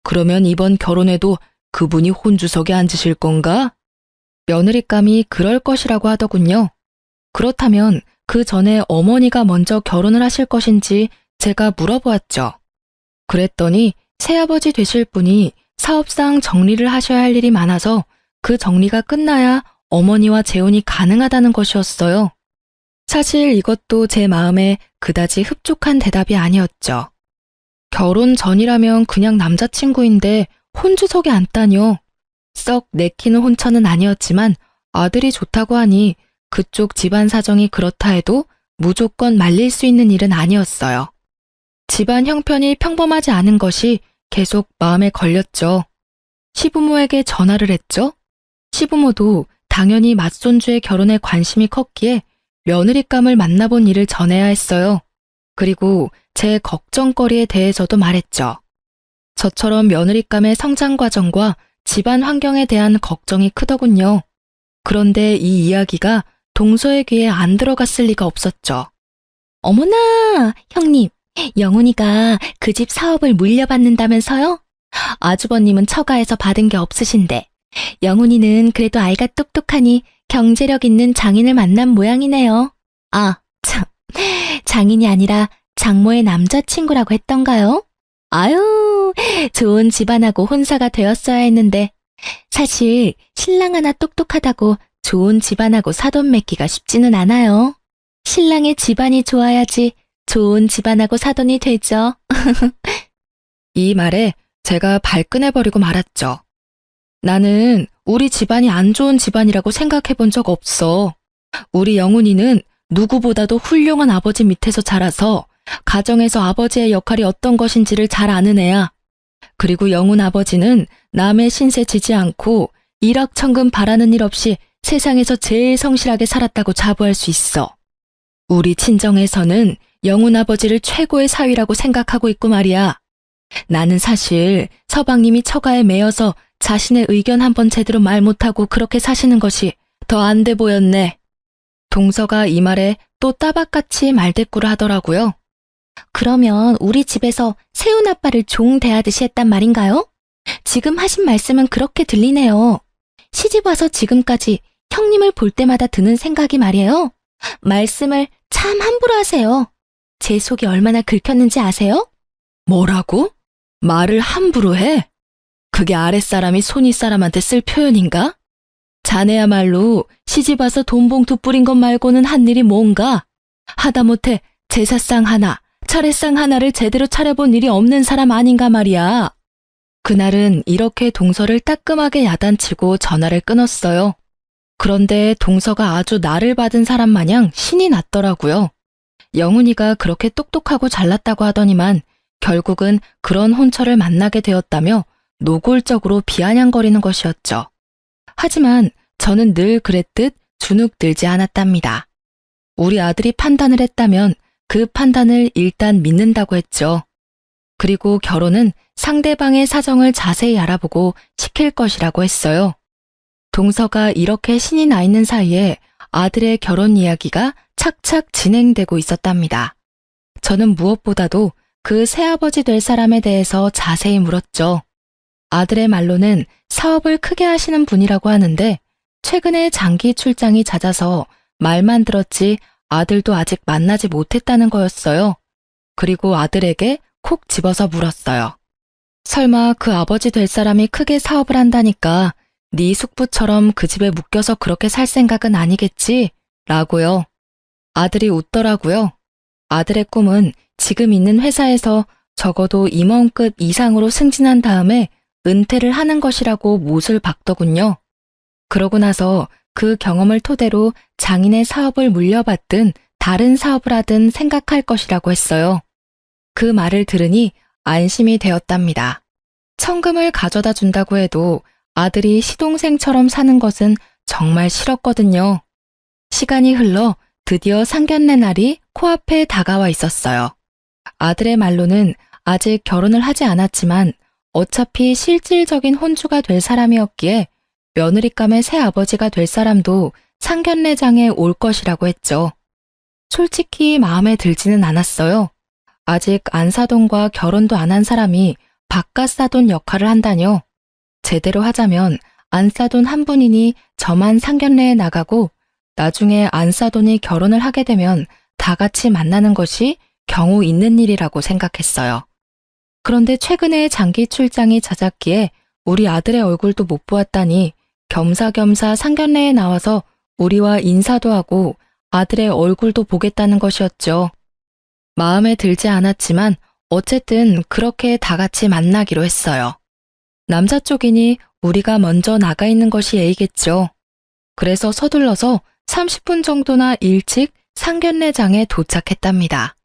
그러면 이번 결혼에도 그분이 혼주석에 앉으실 건가? 며느리감이 그럴 것이라고 하더군요. 그렇다면 그 전에 어머니가 먼저 결혼을 하실 것인지 제가 물어보았죠. 그랬더니 새아버지 되실 분이 사업상 정리를 하셔야 할 일이 많아서 그 정리가 끝나야 어머니와 재혼이 가능하다는 것이었어요. 사실 이것도 제 마음에 그다지 흡족한 대답이 아니었죠. 결혼 전이라면 그냥 남자친구인데 혼주석에 앉다뇨. 썩 내키는 혼처는 아니었지만 아들이 좋다고 하니 그쪽 집안 사정이 그렇다 해도 무조건 말릴 수 있는 일은 아니었어요. 집안 형편이 평범하지 않은 것이 계속 마음에 걸렸죠. 시부모에게 전화를 했죠. 시부모도 당연히 맏손주의 결혼에 관심이 컸기에 며느리감을 만나본 일을 전해야 했어요. 그리고 제 걱정거리에 대해서도 말했죠. 저처럼 며느리감의 성장 과정과 집안 환경에 대한 걱정이 크더군요. 그런데 이 이야기가 동서의 귀에 안 들어갔을 리가 없었죠.
어머나, 형님, 영훈이가 그 집 사업을 물려받는다면서요? 아주버님은 처가에서 받은 게 없으신데 영훈이는 그래도 아이가 똑똑하니 경제력 있는 장인을 만난 모양이네요. 아, 참, 장인이 아니라 장모의 남자친구라고 했던가요? 아유, 좋은 집안하고 혼사가 되었어야 했는데 사실 신랑 하나 똑똑하다고 좋은 집안하고 사돈 맺기가 쉽지는 않아요. 신랑의 집안이 좋아야지 좋은 집안하고 사돈이 되죠.
이 말에 제가 발끈해버리고 말았죠. 나는 우리 집안이 안 좋은 집안이라고 생각해 본 적 없어. 우리 영훈이는 누구보다도 훌륭한 아버지 밑에서 자라서 가정에서 아버지의 역할이 어떤 것인지를 잘 아는 애야. 그리고 영훈 아버지는 남의 신세 지지 않고 일확천금 바라는 일 없이 세상에서 제일 성실하게 살았다고 자부할 수 있어. 우리 친정에서는 영훈 아버지를 최고의 사위라고 생각하고 있고 말이야. 나는 사실 서방님이 처가에 매여서 자신의 의견 한번 제대로 말 못하고 그렇게 사시는 것이 더 안 돼 보였네. 동서가 이 말에 또 따박같이 말대꾸를 하더라고요.
그러면 우리 집에서 세훈 아빠를 종 대하듯이 했단 말인가요? 지금 하신 말씀은 그렇게 들리네요. 시집 와서 지금까지 형님을 볼 때마다 드는 생각이 말이에요. 말씀을 참 함부로 하세요. 제 속이 얼마나 긁혔는지 아세요?
뭐라고? 말을 함부로 해? 그게 아랫사람이 손윗사람한테 쓸 표현인가? 자네야말로 시집 와서 돈 봉투 뿌린 것 말고는 한 일이 뭔가? 하다못해 제사상 하나, 차례상 하나를 제대로 차려본 일이 없는 사람 아닌가 말이야. 그날은 이렇게 동서를 따끔하게 야단치고 전화를 끊었어요. 그런데 동서가 아주 나를 받은 사람 마냥 신이 났더라고요. 영훈이가 그렇게 똑똑하고 잘났다고 하더니만 결국은 그런 혼처를 만나게 되었다며 노골적으로 비아냥거리는 것이었죠. 하지만 저는 늘 그랬듯 주눅 들지 않았답니다. 우리 아들이 판단을 했다면 그 판단을 일단 믿는다고 했죠. 그리고 결혼은 상대방의 사정을 자세히 알아보고 시킬 것이라고 했어요. 동서가 이렇게 신이 나 있는 사이에 아들의 결혼 이야기가 착착 진행되고 있었답니다. 저는 무엇보다도 그 새아버지 될 사람에 대해서 자세히 물었죠. 아들의 말로는 사업을 크게 하시는 분이라고 하는데 최근에 장기 출장이 잦아서 말만 들었지 아들도 아직 만나지 못했다는 거였어요. 그리고 아들에게 콕 집어서 물었어요. 설마 그 아버지 될 사람이 크게 사업을 한다니까 네 숙부처럼 그 집에 묶여서 그렇게 살 생각은 아니겠지? 라고요. 아들이 웃더라고요. 아들의 꿈은 지금 있는 회사에서 적어도 임원급 이상으로 승진한 다음에 은퇴를 하는 것이라고 못을 박더군요. 그러고 나서 그 경험을 토대로 장인의 사업을 물려받든 다른 사업을 하든 생각할 것이라고 했어요. 그 말을 들으니 안심이 되었답니다. 천금을 가져다 준다고 해도 아들이 시동생처럼 사는 것은 정말 싫었거든요. 시간이 흘러 드디어 상견례 날이 코앞에 다가와 있었어요. 아들의 말로는 아직 결혼을 하지 않았지만 어차피 실질적인 혼주가 될 사람이었기에 며느리감의 새아버지가 될 사람도 상견례장에 올 것이라고 했죠. 솔직히 마음에 들지는 않았어요. 아직 안사돈과 결혼도 안 한 사람이 바깥사돈 역할을 한다뇨. 제대로 하자면 안사돈 한 분이니 저만 상견례에 나가고 나중에 안사돈이 결혼을 하게 되면 다 같이 만나는 것이 경우 있는 일이라고 생각했어요. 그런데 최근에 장기 출장이 잦았기에 우리 아들의 얼굴도 못 보았다니 겸사겸사 상견례에 나와서 우리와 인사도 하고 아들의 얼굴도 보겠다는 것이었죠. 마음에 들지 않았지만 어쨌든 그렇게 다 같이 만나기로 했어요. 남자 쪽이니 우리가 먼저 나가 있는 것이 예의겠죠. 그래서 서둘러서 30분 정도나 일찍 상견례장에 도착했답니다.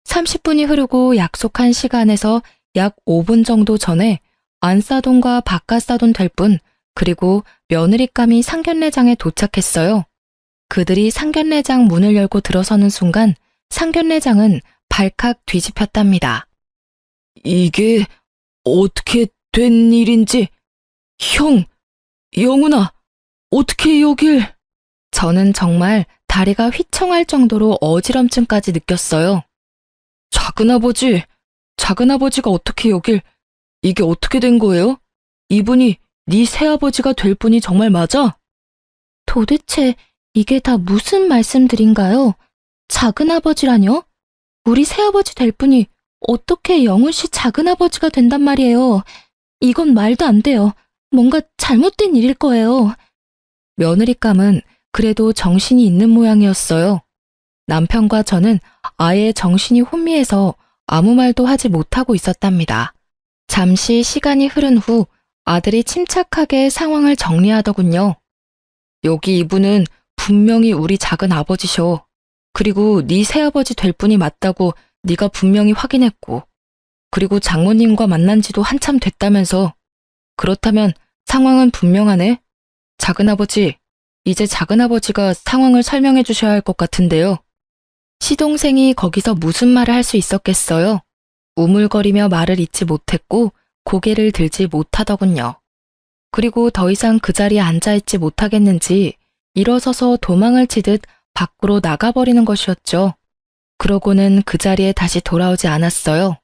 30분이 흐르고 약속한 시간에서 약 5분 정도 전에 안사돈과 바깥사돈 될 분, 그리고 며느리감이 상견례장에 도착했어요. 그들이 상견례장 문을 열고 들어서는 순간 상견례장은 발칵 뒤집혔답니다. 이게 어떻게 된 일인지, 형, 영훈아, 어떻게 여길? 저는 정말 다리가 휘청할 정도로 어지럼증까지 느꼈어요. 작은아버지가 어떻게 여길, 이게 어떻게 된 거예요? 이분이 네 새아버지가 될 분이 정말 맞아?
도대체 이게 다 무슨 말씀들인가요? 작은아버지라뇨? 우리 새아버지 될 분이 어떻게 영훈 씨 작은아버지가 된단 말이에요. 이건 말도 안 돼요. 뭔가 잘못된 일일 거예요.
며느리감은 그래도 정신이 있는 모양이었어요. 남편과 저는 아예 정신이 혼미해서 아무 말도 하지 못하고 있었답니다. 잠시 시간이 흐른 후 아들이 침착하게 상황을 정리하더군요. 여기 이분은 분명히 우리 작은 아버지셔. 그리고 네 새아버지 될 분이 맞다고 네가 분명히 확인했고, 그리고 장모님과 만난 지도 한참 됐다면서. 그렇다면 상황은 분명하네. 작은아버지, 이제 작은아버지가 상황을 설명해 주셔야 할 것 같은데요. 시동생이 거기서 무슨 말을 할 수 있었겠어요? 우물거리며 말을 잇지 못했고 고개를 들지 못하더군요. 그리고 더 이상 그 자리에 앉아있지 못하겠는지 일어서서 도망을 치듯 밖으로 나가버리는 것이었죠. 그러고는 그 자리에 다시 돌아오지 않았어요.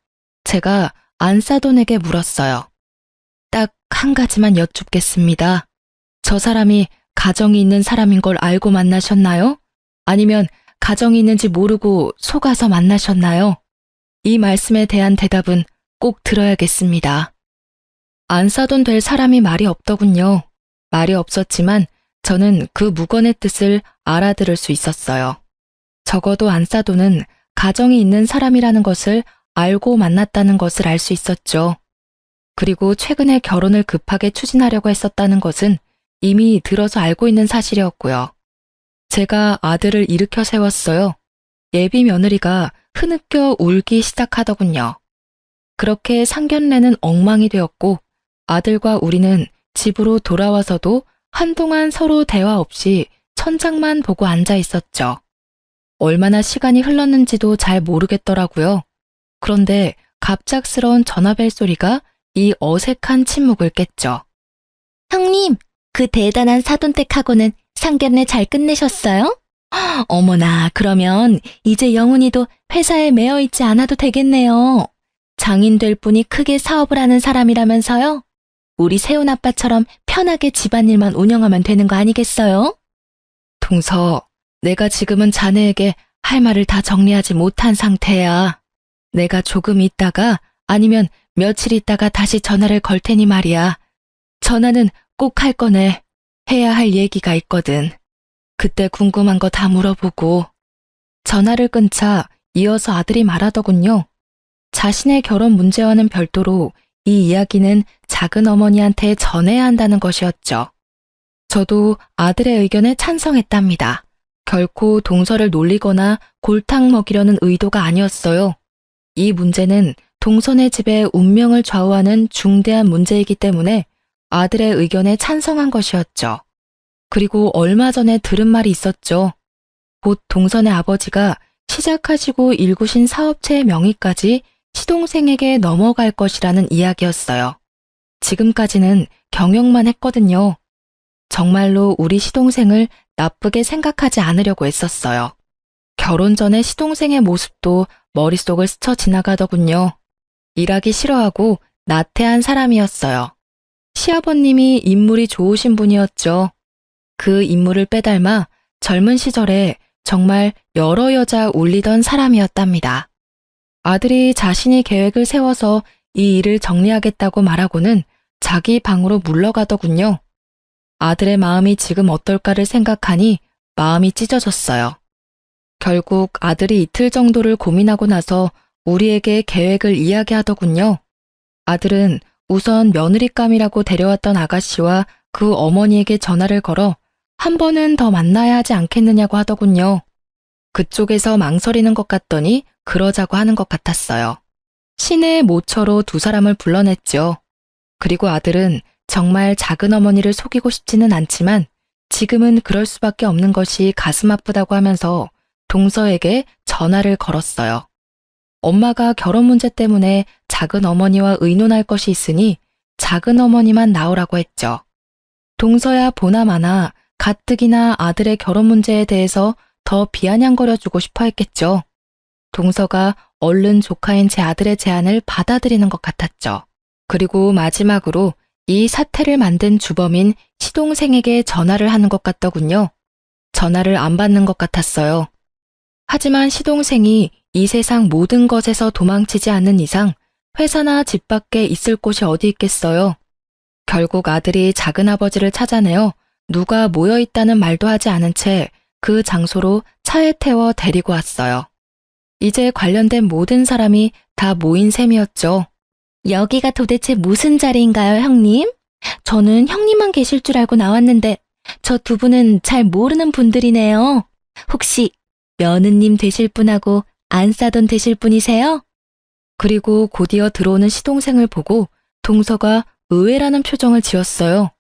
제가 안사돈에게 물었어요. 딱 한 가지만 여쭙겠습니다. 저 사람이 가정이 있는 사람인 걸 알고 만나셨나요? 아니면 가정이 있는지 모르고 속아서 만나셨나요? 이 말씀에 대한 대답은 꼭 들어야겠습니다. 안사돈 될 사람이 말이 없더군요. 말이 없었지만 저는 그 묵언의 뜻을 알아들을 수 있었어요. 적어도 안사돈은 가정이 있는 사람이라는 것을 알고 만났다는 것을 알 수 있었죠. 그리고 최근에 결혼을 급하게 추진하려고 했었다는 것은 이미 들어서 알고 있는 사실이었고요. 제가 아들을 일으켜 세웠어요. 예비 며느리가 흐느껴 울기 시작하더군요. 그렇게 상견례는 엉망이 되었고 아들과 우리는 집으로 돌아와서도 한동안 서로 대화 없이 천장만 보고 앉아 있었죠. 얼마나 시간이 흘렀는지도 잘 모르겠더라고요. 그런데 갑작스러운 전화벨 소리가 이 어색한 침묵을 깼죠.
형님, 그 대단한 사돈댁하고는 상견례 잘 끝내셨어요? 어머나, 그러면 이제 영훈이도 회사에 매여 있지 않아도 되겠네요. 장인 될 분이 크게 사업을 하는 사람이라면서요? 우리 세훈 아빠처럼 편하게 집안일만 운영하면 되는 거 아니겠어요?
동서, 내가 지금은 자네에게 할 말을 다 정리하지 못한 상태야. 내가 조금 있다가 아니면 며칠 있다가 다시 전화를 걸 테니 말이야. 전화는 꼭 할 거네. 해야 할 얘기가 있거든. 그때 궁금한 거 다 물어보고. 전화를 끊자 이어서 아들이 말하더군요. 자신의 결혼 문제와는 별도로 이 이야기는 작은 어머니한테 전해야 한다는 것이었죠. 저도 아들의 의견에 찬성했답니다. 결코 동서를 놀리거나 골탕 먹이려는 의도가 아니었어요. 이 문제는 동선의 집의 운명을 좌우하는 중대한 문제이기 때문에 아들의 의견에 찬성한 것이었죠. 그리고 얼마 전에 들은 말이 있었죠. 곧 동선의 아버지가 시작하시고 일구신 사업체의 명의까지 시동생에게 넘어갈 것이라는 이야기였어요. 지금까지는 경영만 했거든요. 정말로 우리 시동생을 나쁘게 생각하지 않으려고 했었어요. 결혼 전에 시동생의 모습도 머릿속을 스쳐 지나가더군요. 일하기 싫어하고 나태한 사람이었어요. 시아버님이 인물이 좋으신 분이었죠. 그 인물을 빼닮아 젊은 시절에 정말 여러 여자 울리던 사람이었답니다. 아들이 자신이 계획을 세워서 이 일을 정리하겠다고 말하고는 자기 방으로 물러가더군요. 아들의 마음이 지금 어떨까를 생각하니 마음이 찢어졌어요. 결국 아들이 이틀 정도를 고민하고 나서 우리에게 계획을 이야기하더군요. 아들은 우선 며느리감이라고 데려왔던 아가씨와 그 어머니에게 전화를 걸어 한 번은 더 만나야 하지 않겠느냐고 하더군요. 그쪽에서 망설이는 것 같더니 그러자고 하는 것 같았어요. 시내의 모처로 두 사람을 불러냈죠. 그리고 아들은 정말 작은 어머니를 속이고 싶지는 않지만 지금은 그럴 수밖에 없는 것이 가슴 아프다고 하면서 동서에게 전화를 걸었어요. 엄마가 결혼 문제 때문에 작은 어머니와 의논할 것이 있으니 작은 어머니만 나오라고 했죠. 동서야 보나마나 가뜩이나 아들의 결혼 문제에 대해서 더 비아냥거려주고 싶어 했겠죠. 동서가 얼른 조카인 제 아들의 제안을 받아들이는 것 같았죠. 그리고 마지막으로 이 사태를 만든 주범인 시동생에게 전화를 하는 것 같더군요. 전화를 안 받는 것 같았어요. 하지만 시동생이 이 세상 모든 것에서 도망치지 않는 이상 회사나 집 밖에 있을 곳이 어디 있겠어요. 결국 아들이 작은아버지를 찾아내어 누가 모여있다는 말도 하지 않은 채 그 장소로 차에 태워 데리고 왔어요. 이제 관련된 모든 사람이 다 모인 셈이었죠.
여기가 도대체 무슨 자리인가요, 형님? 저는 형님만 계실 줄 알고 나왔는데 저 두 분은 잘 모르는 분들이네요. 혹시 며느님 되실 분하고 안사돈 되실 분이세요?
그리고 곧이어 들어오는 시동생을 보고 동서가 의외라는 표정을 지었어요.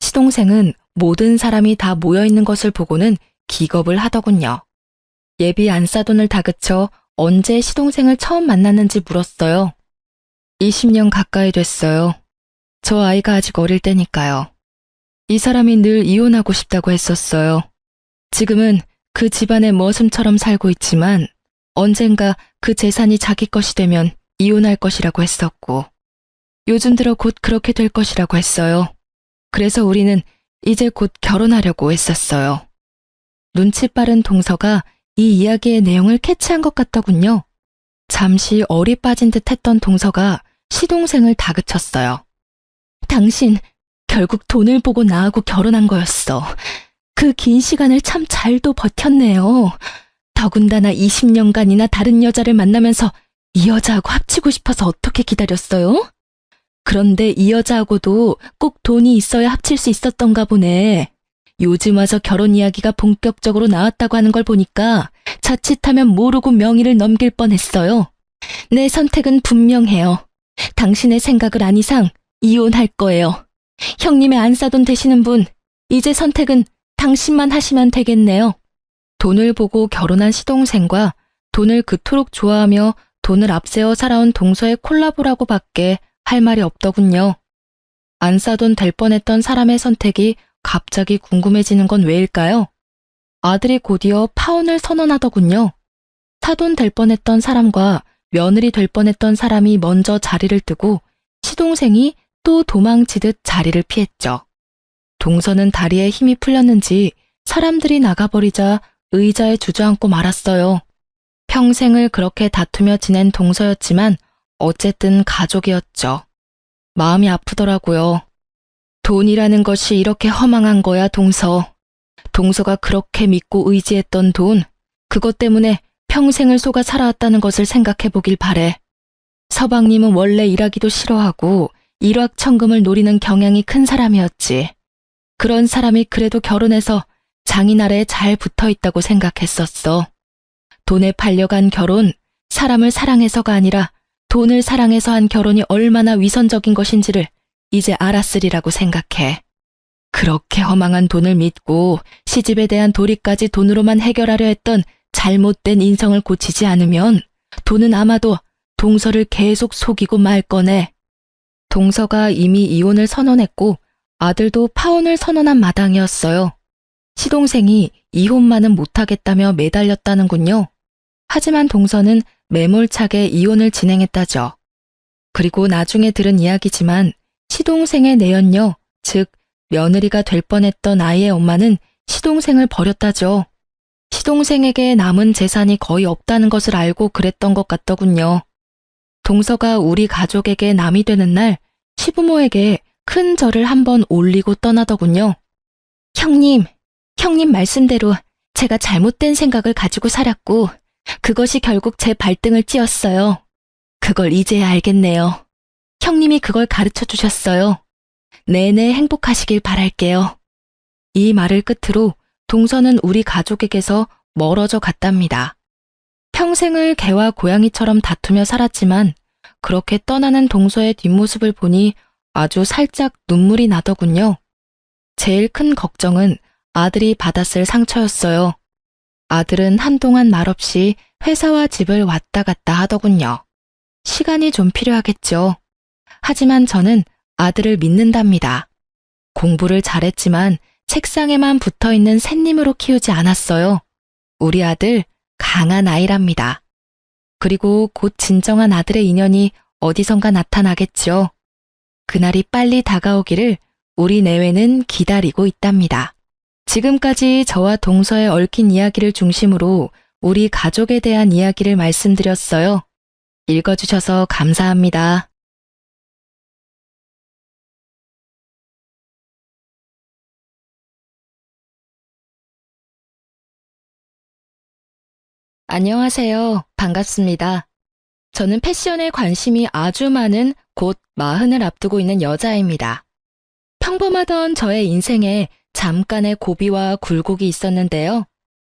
시동생은 모든 사람이 다 모여있는 것을 보고는 기겁을 하더군요. 예비 안사돈을 다그쳐 언제 시동생을 처음 만났는지 물었어요. 20년 가까이 됐어요. 저 아이가 아직 어릴 때니까요. 이 사람이 늘 이혼하고 싶다고 했었어요. 지금은 그 집안의 머슴처럼 살고 있지만 언젠가 그 재산이 자기 것이 되면 이혼할 것이라고 했었고 요즘 들어 곧 그렇게 될 것이라고 했어요. 그래서 우리는 이제 곧 결혼하려고 했었어요. 눈치 빠른 동서가 이 이야기의 내용을 캐치한 것 같더군요. 잠시 얼이 빠진 듯 했던 동서가 시동생을 다그쳤어요. 당신 결국 돈을 보고 나하고 결혼한 거였어. 그 긴 시간을 참 잘도 버텼네요. 더군다나 20년간이나 다른 여자를 만나면서 이 여자하고 합치고 싶어서 어떻게 기다렸어요? 그런데 이 여자하고도 꼭 돈이 있어야 합칠 수 있었던가 보네. 요즘 와서 결혼 이야기가 본격적으로 나왔다고 하는 걸 보니까 자칫하면 모르고 명의를 넘길 뻔했어요. 내 선택은 분명해요. 당신의 생각을 안 이상 이혼할 거예요. 형님의 안싸돈 되시는 분, 이제 선택은 당신만 하시면 되겠네요. 돈을 보고 결혼한 시동생과 돈을 그토록 좋아하며 돈을 앞세워 살아온 동서의 콜라보라고 밖에 할 말이 없더군요. 안싸돈 될 뻔했던 사람의 선택이 갑자기 궁금해지는 건 왜일까요? 아들이 곧이어 파혼을 선언하더군요. 사돈 될 뻔했던 사람과 며느리 될 뻔했던 사람이 먼저 자리를 뜨고 시동생이 또 도망치듯 자리를 피했죠. 동서는 다리에 힘이 풀렸는지 사람들이 나가버리자 의자에 주저앉고 말았어요. 평생을 그렇게 다투며 지낸 동서였지만 어쨌든 가족이었죠. 마음이 아프더라고요. 돈이라는 것이 이렇게 허망한 거야, 동서. 동서가 그렇게 믿고 의지했던 돈, 그것 때문에 평생을 속아 살아왔다는 것을 생각해 보길 바래. 서방님은 원래 일하기도 싫어하고 일확천금을 노리는 경향이 큰 사람이었지. 그런 사람이 그래도 결혼해서 장인 아래에 잘 붙어 있다고 생각했었어. 돈에 팔려간 결혼, 사람을 사랑해서가 아니라 돈을 사랑해서 한 결혼이 얼마나 위선적인 것인지를 이제 알았으리라고 생각해. 그렇게 허망한 돈을 믿고 시집에 대한 도리까지 돈으로만 해결하려 했던 잘못된 인성을 고치지 않으면 돈은 아마도 동서를 계속 속이고 말 거네. 동서가 이미 이혼을 선언했고 아들도 파혼을 선언한 마당이었어요. 시동생이 이혼만은 못하겠다며 매달렸다는군요. 하지만 동서는 매몰차게 이혼을 진행했다죠. 그리고 나중에 들은 이야기지만 시동생의 내연녀, 즉 며느리가 될 뻔했던 아이의 엄마는 시동생을 버렸다죠. 시동생에게 남은 재산이 거의 없다는 것을 알고 그랬던 것 같더군요. 동서가 우리 가족에게 남이 되는 날 시부모에게 큰 절을 한번 올리고 떠나더군요. 형님 말씀대로 제가 잘못된 생각을 가지고 살았고 그것이 결국 제 발등을 찧었어요. 그걸 이제야 알겠네요. 형님이 그걸 가르쳐 주셨어요. 내내 행복하시길 바랄게요. 이 말을 끝으로 동서는 우리 가족에게서 멀어져 갔답니다. 평생을 개와 고양이처럼 다투며 살았지만 그렇게 떠나는 동서의 뒷모습을 보니 아주 살짝 눈물이 나더군요. 제일 큰 걱정은 아들이 받았을 상처였어요. 아들은 한동안 말없이 회사와 집을 왔다 갔다 하더군요. 시간이 좀 필요하겠죠. 하지만 저는 아들을 믿는답니다. 공부를 잘했지만 책상에만 붙어있는 샌님으로 키우지 않았어요. 우리 아들 강한 아이랍니다. 그리고 곧 진정한 아들의 인연이 어디선가 나타나겠죠. 그날이 빨리 다가오기를 우리 내외는 기다리고 있답니다. 지금까지 저와 동서의 얽힌 이야기를 중심으로 우리 가족에 대한 이야기를 말씀드렸어요. 읽어주셔서 감사합니다. 안녕하세요. 반갑습니다. 저는 패션에 관심이 아주 많은 곧 40을 앞두고 있는 여자입니다. 평범하던 저의 인생에 잠깐의 고비와 굴곡이 있었는데요.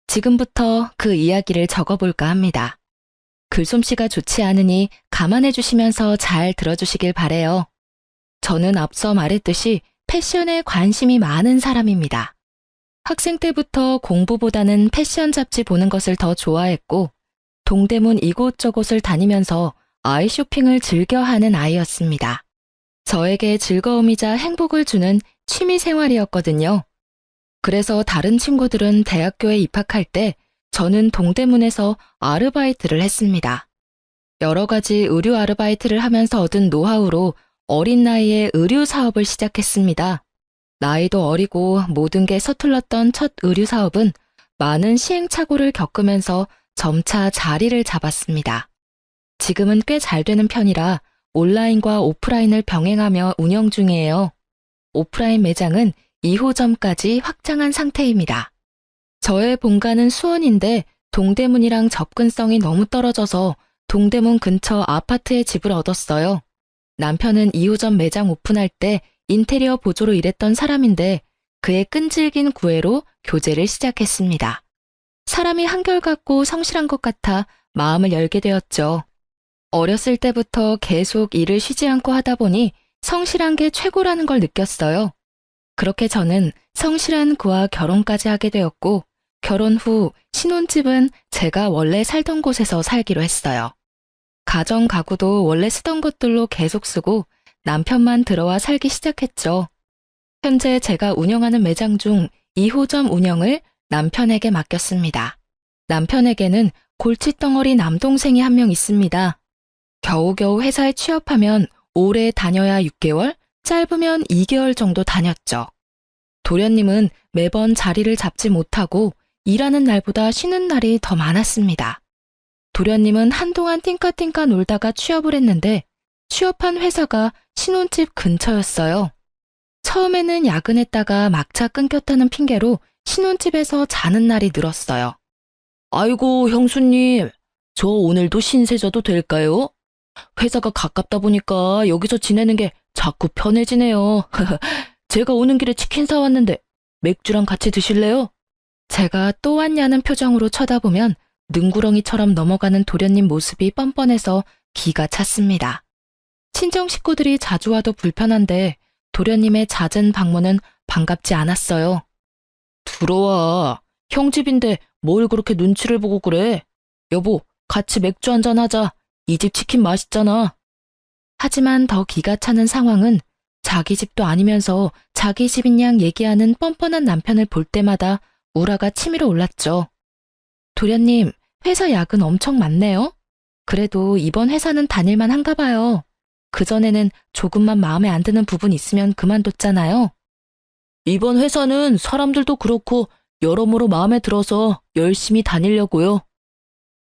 지금부터 그 이야기를 적어볼까 합니다. 글솜씨가 좋지 않으니 감안해 주시면서 잘 들어주시길 바래요. 저는 앞서 말했듯이 패션에 관심이 많은 사람입니다. 학생 때부터 공부보다는 패션 잡지 보는 것을 더 좋아했고 동대문 이곳저곳을 다니면서 아이 쇼핑을 즐겨 하는 아이였습니다. 저에게 즐거움이자 행복을 주는 취미 생활이었거든요. 그래서 다른 친구들은 대학교에 입학할 때 저는 동대문에서 아르바이트를 했습니다. 여러 가지 의류 아르바이트를 하면서 얻은 노하우로 어린 나이에 의류 사업을 시작했습니다. 나이도 어리고 모든 게 서툴렀던 첫 의류 사업은 많은 시행착오를 겪으면서 점차 자리를 잡았습니다. 지금은 꽤 잘 되는 편이라 온라인과 오프라인을 병행하며 운영 중이에요. 오프라인 매장은 2호점까지 확장한 상태입니다. 저의 본가는 수원인데 동대문이랑 접근성이 너무 떨어져서 동대문 근처 아파트에 집을 얻었어요. 남편은 2호점 매장 오픈할 때 인테리어 보조로 일했던 사람인데 그의 끈질긴 구애로 교제를 시작했습니다. 사람이 한결같고 성실한 것 같아 마음을 열게 되었죠. 어렸을 때부터 계속 일을 쉬지 않고 하다 보니 성실한 게 최고라는 걸 느꼈어요. 그렇게 저는 성실한 그와 결혼까지 하게 되었고 결혼 후 신혼집은 제가 원래 살던 곳에서 살기로 했어요. 가정 가구도 원래 쓰던 것들로 계속 쓰고 남편만 들어와 살기 시작했죠. 현재 제가 운영하는 매장 중 2호점 운영을 남편에게 맡겼습니다. 남편에게는 골칫덩어리 남동생이 한 명 있습니다. 겨우겨우 회사에 취업하면 오래 다녀야 6개월, 짧으면 2개월 정도 다녔죠. 도련님은 매번 자리를 잡지 못하고 일하는 날보다 쉬는 날이 더 많았습니다. 도련님은 한동안 띵까띵까 놀다가 취업을 했는데 취업한 회사가 신혼집 근처였어요. 처음에는 야근했다가 막차 끊겼다는 핑계로 신혼집에서 자는 날이 늘었어요. 아이고 형수님, 저 오늘도 신세져도 될까요? 회사가 가깝다 보니까 여기서 지내는 게 자꾸 편해지네요. 제가 오는 길에 치킨 사왔는데 맥주랑 같이 드실래요? 제가 또 왔냐는 표정으로 쳐다보면 능구렁이처럼 넘어가는 도련님 모습이 뻔뻔해서 기가 찼습니다. 친정 식구들이 자주 와도 불편한데 도련님의 잦은 방문은 반갑지 않았어요. 들어와. 형 집인데 뭘 그렇게 눈치를 보고 그래? 여보, 같이 맥주 한잔 하자. 이 집 치킨 맛있잖아. 하지만 더 기가 차는 상황은 자기 집도 아니면서 자기 집인 양 얘기하는 뻔뻔한 남편을 볼 때마다 우라가 치밀어 올랐죠. 도련님, 회사 야근 엄청 많네요. 그래도 이번 회사는 다닐만 한가 봐요. 그전에는 조금만 마음에 안 드는 부분 있으면 그만뒀잖아요. 이번 회사는 사람들도 그렇고 여러모로 마음에 들어서 열심히 다니려고요.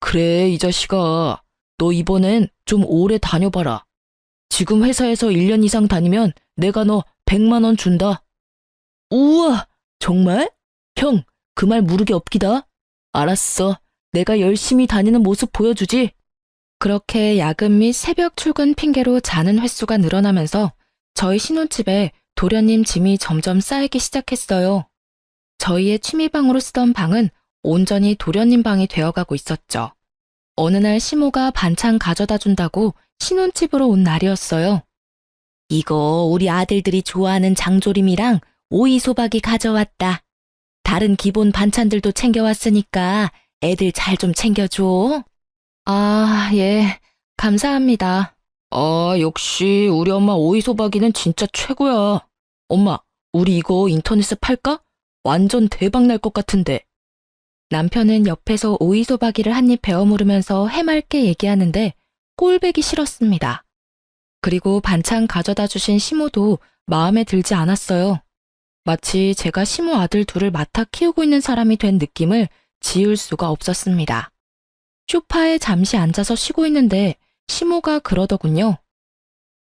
그래, 이 자식아. 너 이번엔 좀 오래 다녀봐라. 지금 회사에서 1년 이상 다니면 내가 너 100만 원 준다. 우와, 정말? 형, 그 말 무르게 없기다. 알았어. 내가 열심히 다니는 모습 보여주지. 그렇게 야근 및 새벽 출근 핑계로 자는 횟수가 늘어나면서 저희 신혼집에 도련님 짐이 점점 쌓이기 시작했어요. 저희의 취미방으로 쓰던 방은 온전히 도련님 방이 되어가고 있었죠. 어느 날 시모가 반찬 가져다 준다고 신혼집으로 온 날이었어요. 이거 우리 아들들이 좋아하는 장조림이랑 오이소박이 가져왔다. 다른 기본 반찬들도 챙겨왔으니까 애들 잘 좀 챙겨줘. 아, 예, 감사합니다. 아, 역시 우리 엄마 오이소박이는 진짜 최고야. 엄마, 우리 이거 인터넷에 팔까? 완전 대박 날 것 같은데. 남편은 옆에서 오이소박이를 한 입 베어 물으면서 해맑게 얘기하는데 꼴배기 싫었습니다. 그리고 반찬 가져다 주신 시모도 마음에 들지 않았어요. 마치 제가 시모 아들 둘을 맡아 키우고 있는 사람이 된 느낌을 지울 수가 없었습니다. 소파에 잠시 앉아서 쉬고 있는데 시모가 그러더군요.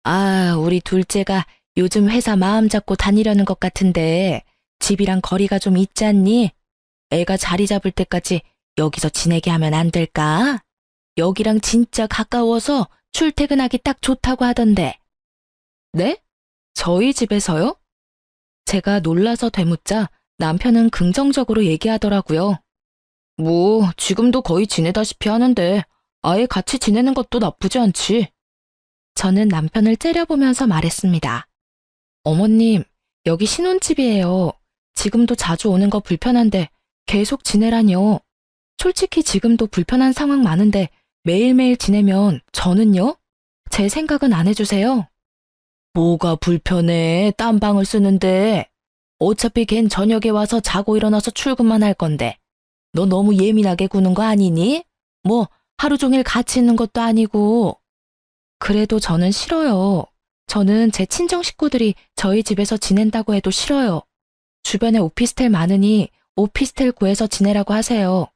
아, 우리 둘째가 요즘 회사 마음 잡고 다니려는 것 같은데 집이랑 거리가 좀 있지 않니? 애가 자리 잡을 때까지 여기서 지내게 하면 안 될까? 여기랑 진짜 가까워서 출퇴근하기 딱 좋다고 하던데. 네? 저희 집에서요? 제가 놀라서 되묻자 남편은 긍정적으로 얘기하더라고요. 뭐 지금도 거의 지내다시피 하는데 아예 같이 지내는 것도 나쁘지 않지. 저는 남편을 째려보면서 말했습니다. 어머님, 여기 신혼집이에요. 지금도 자주 오는 거 불편한데 계속 지내라뇨. 솔직히 지금도 불편한 상황 많은데 매일매일 지내면 저는요? 제 생각은 안 해주세요. 뭐가 불편해? 딴 방을 쓰는데. 어차피 걘 저녁에 와서 자고 일어나서 출근만 할 건데. 너 너무 예민하게 구는 거 아니니? 뭐 하루 종일 같이 있는 것도 아니고. 그래도 저는 싫어요. 저는 제 친정 식구들이 저희 집에서 지낸다고 해도 싫어요. 주변에 오피스텔 많으니 오피스텔 구해서 지내라고 하세요.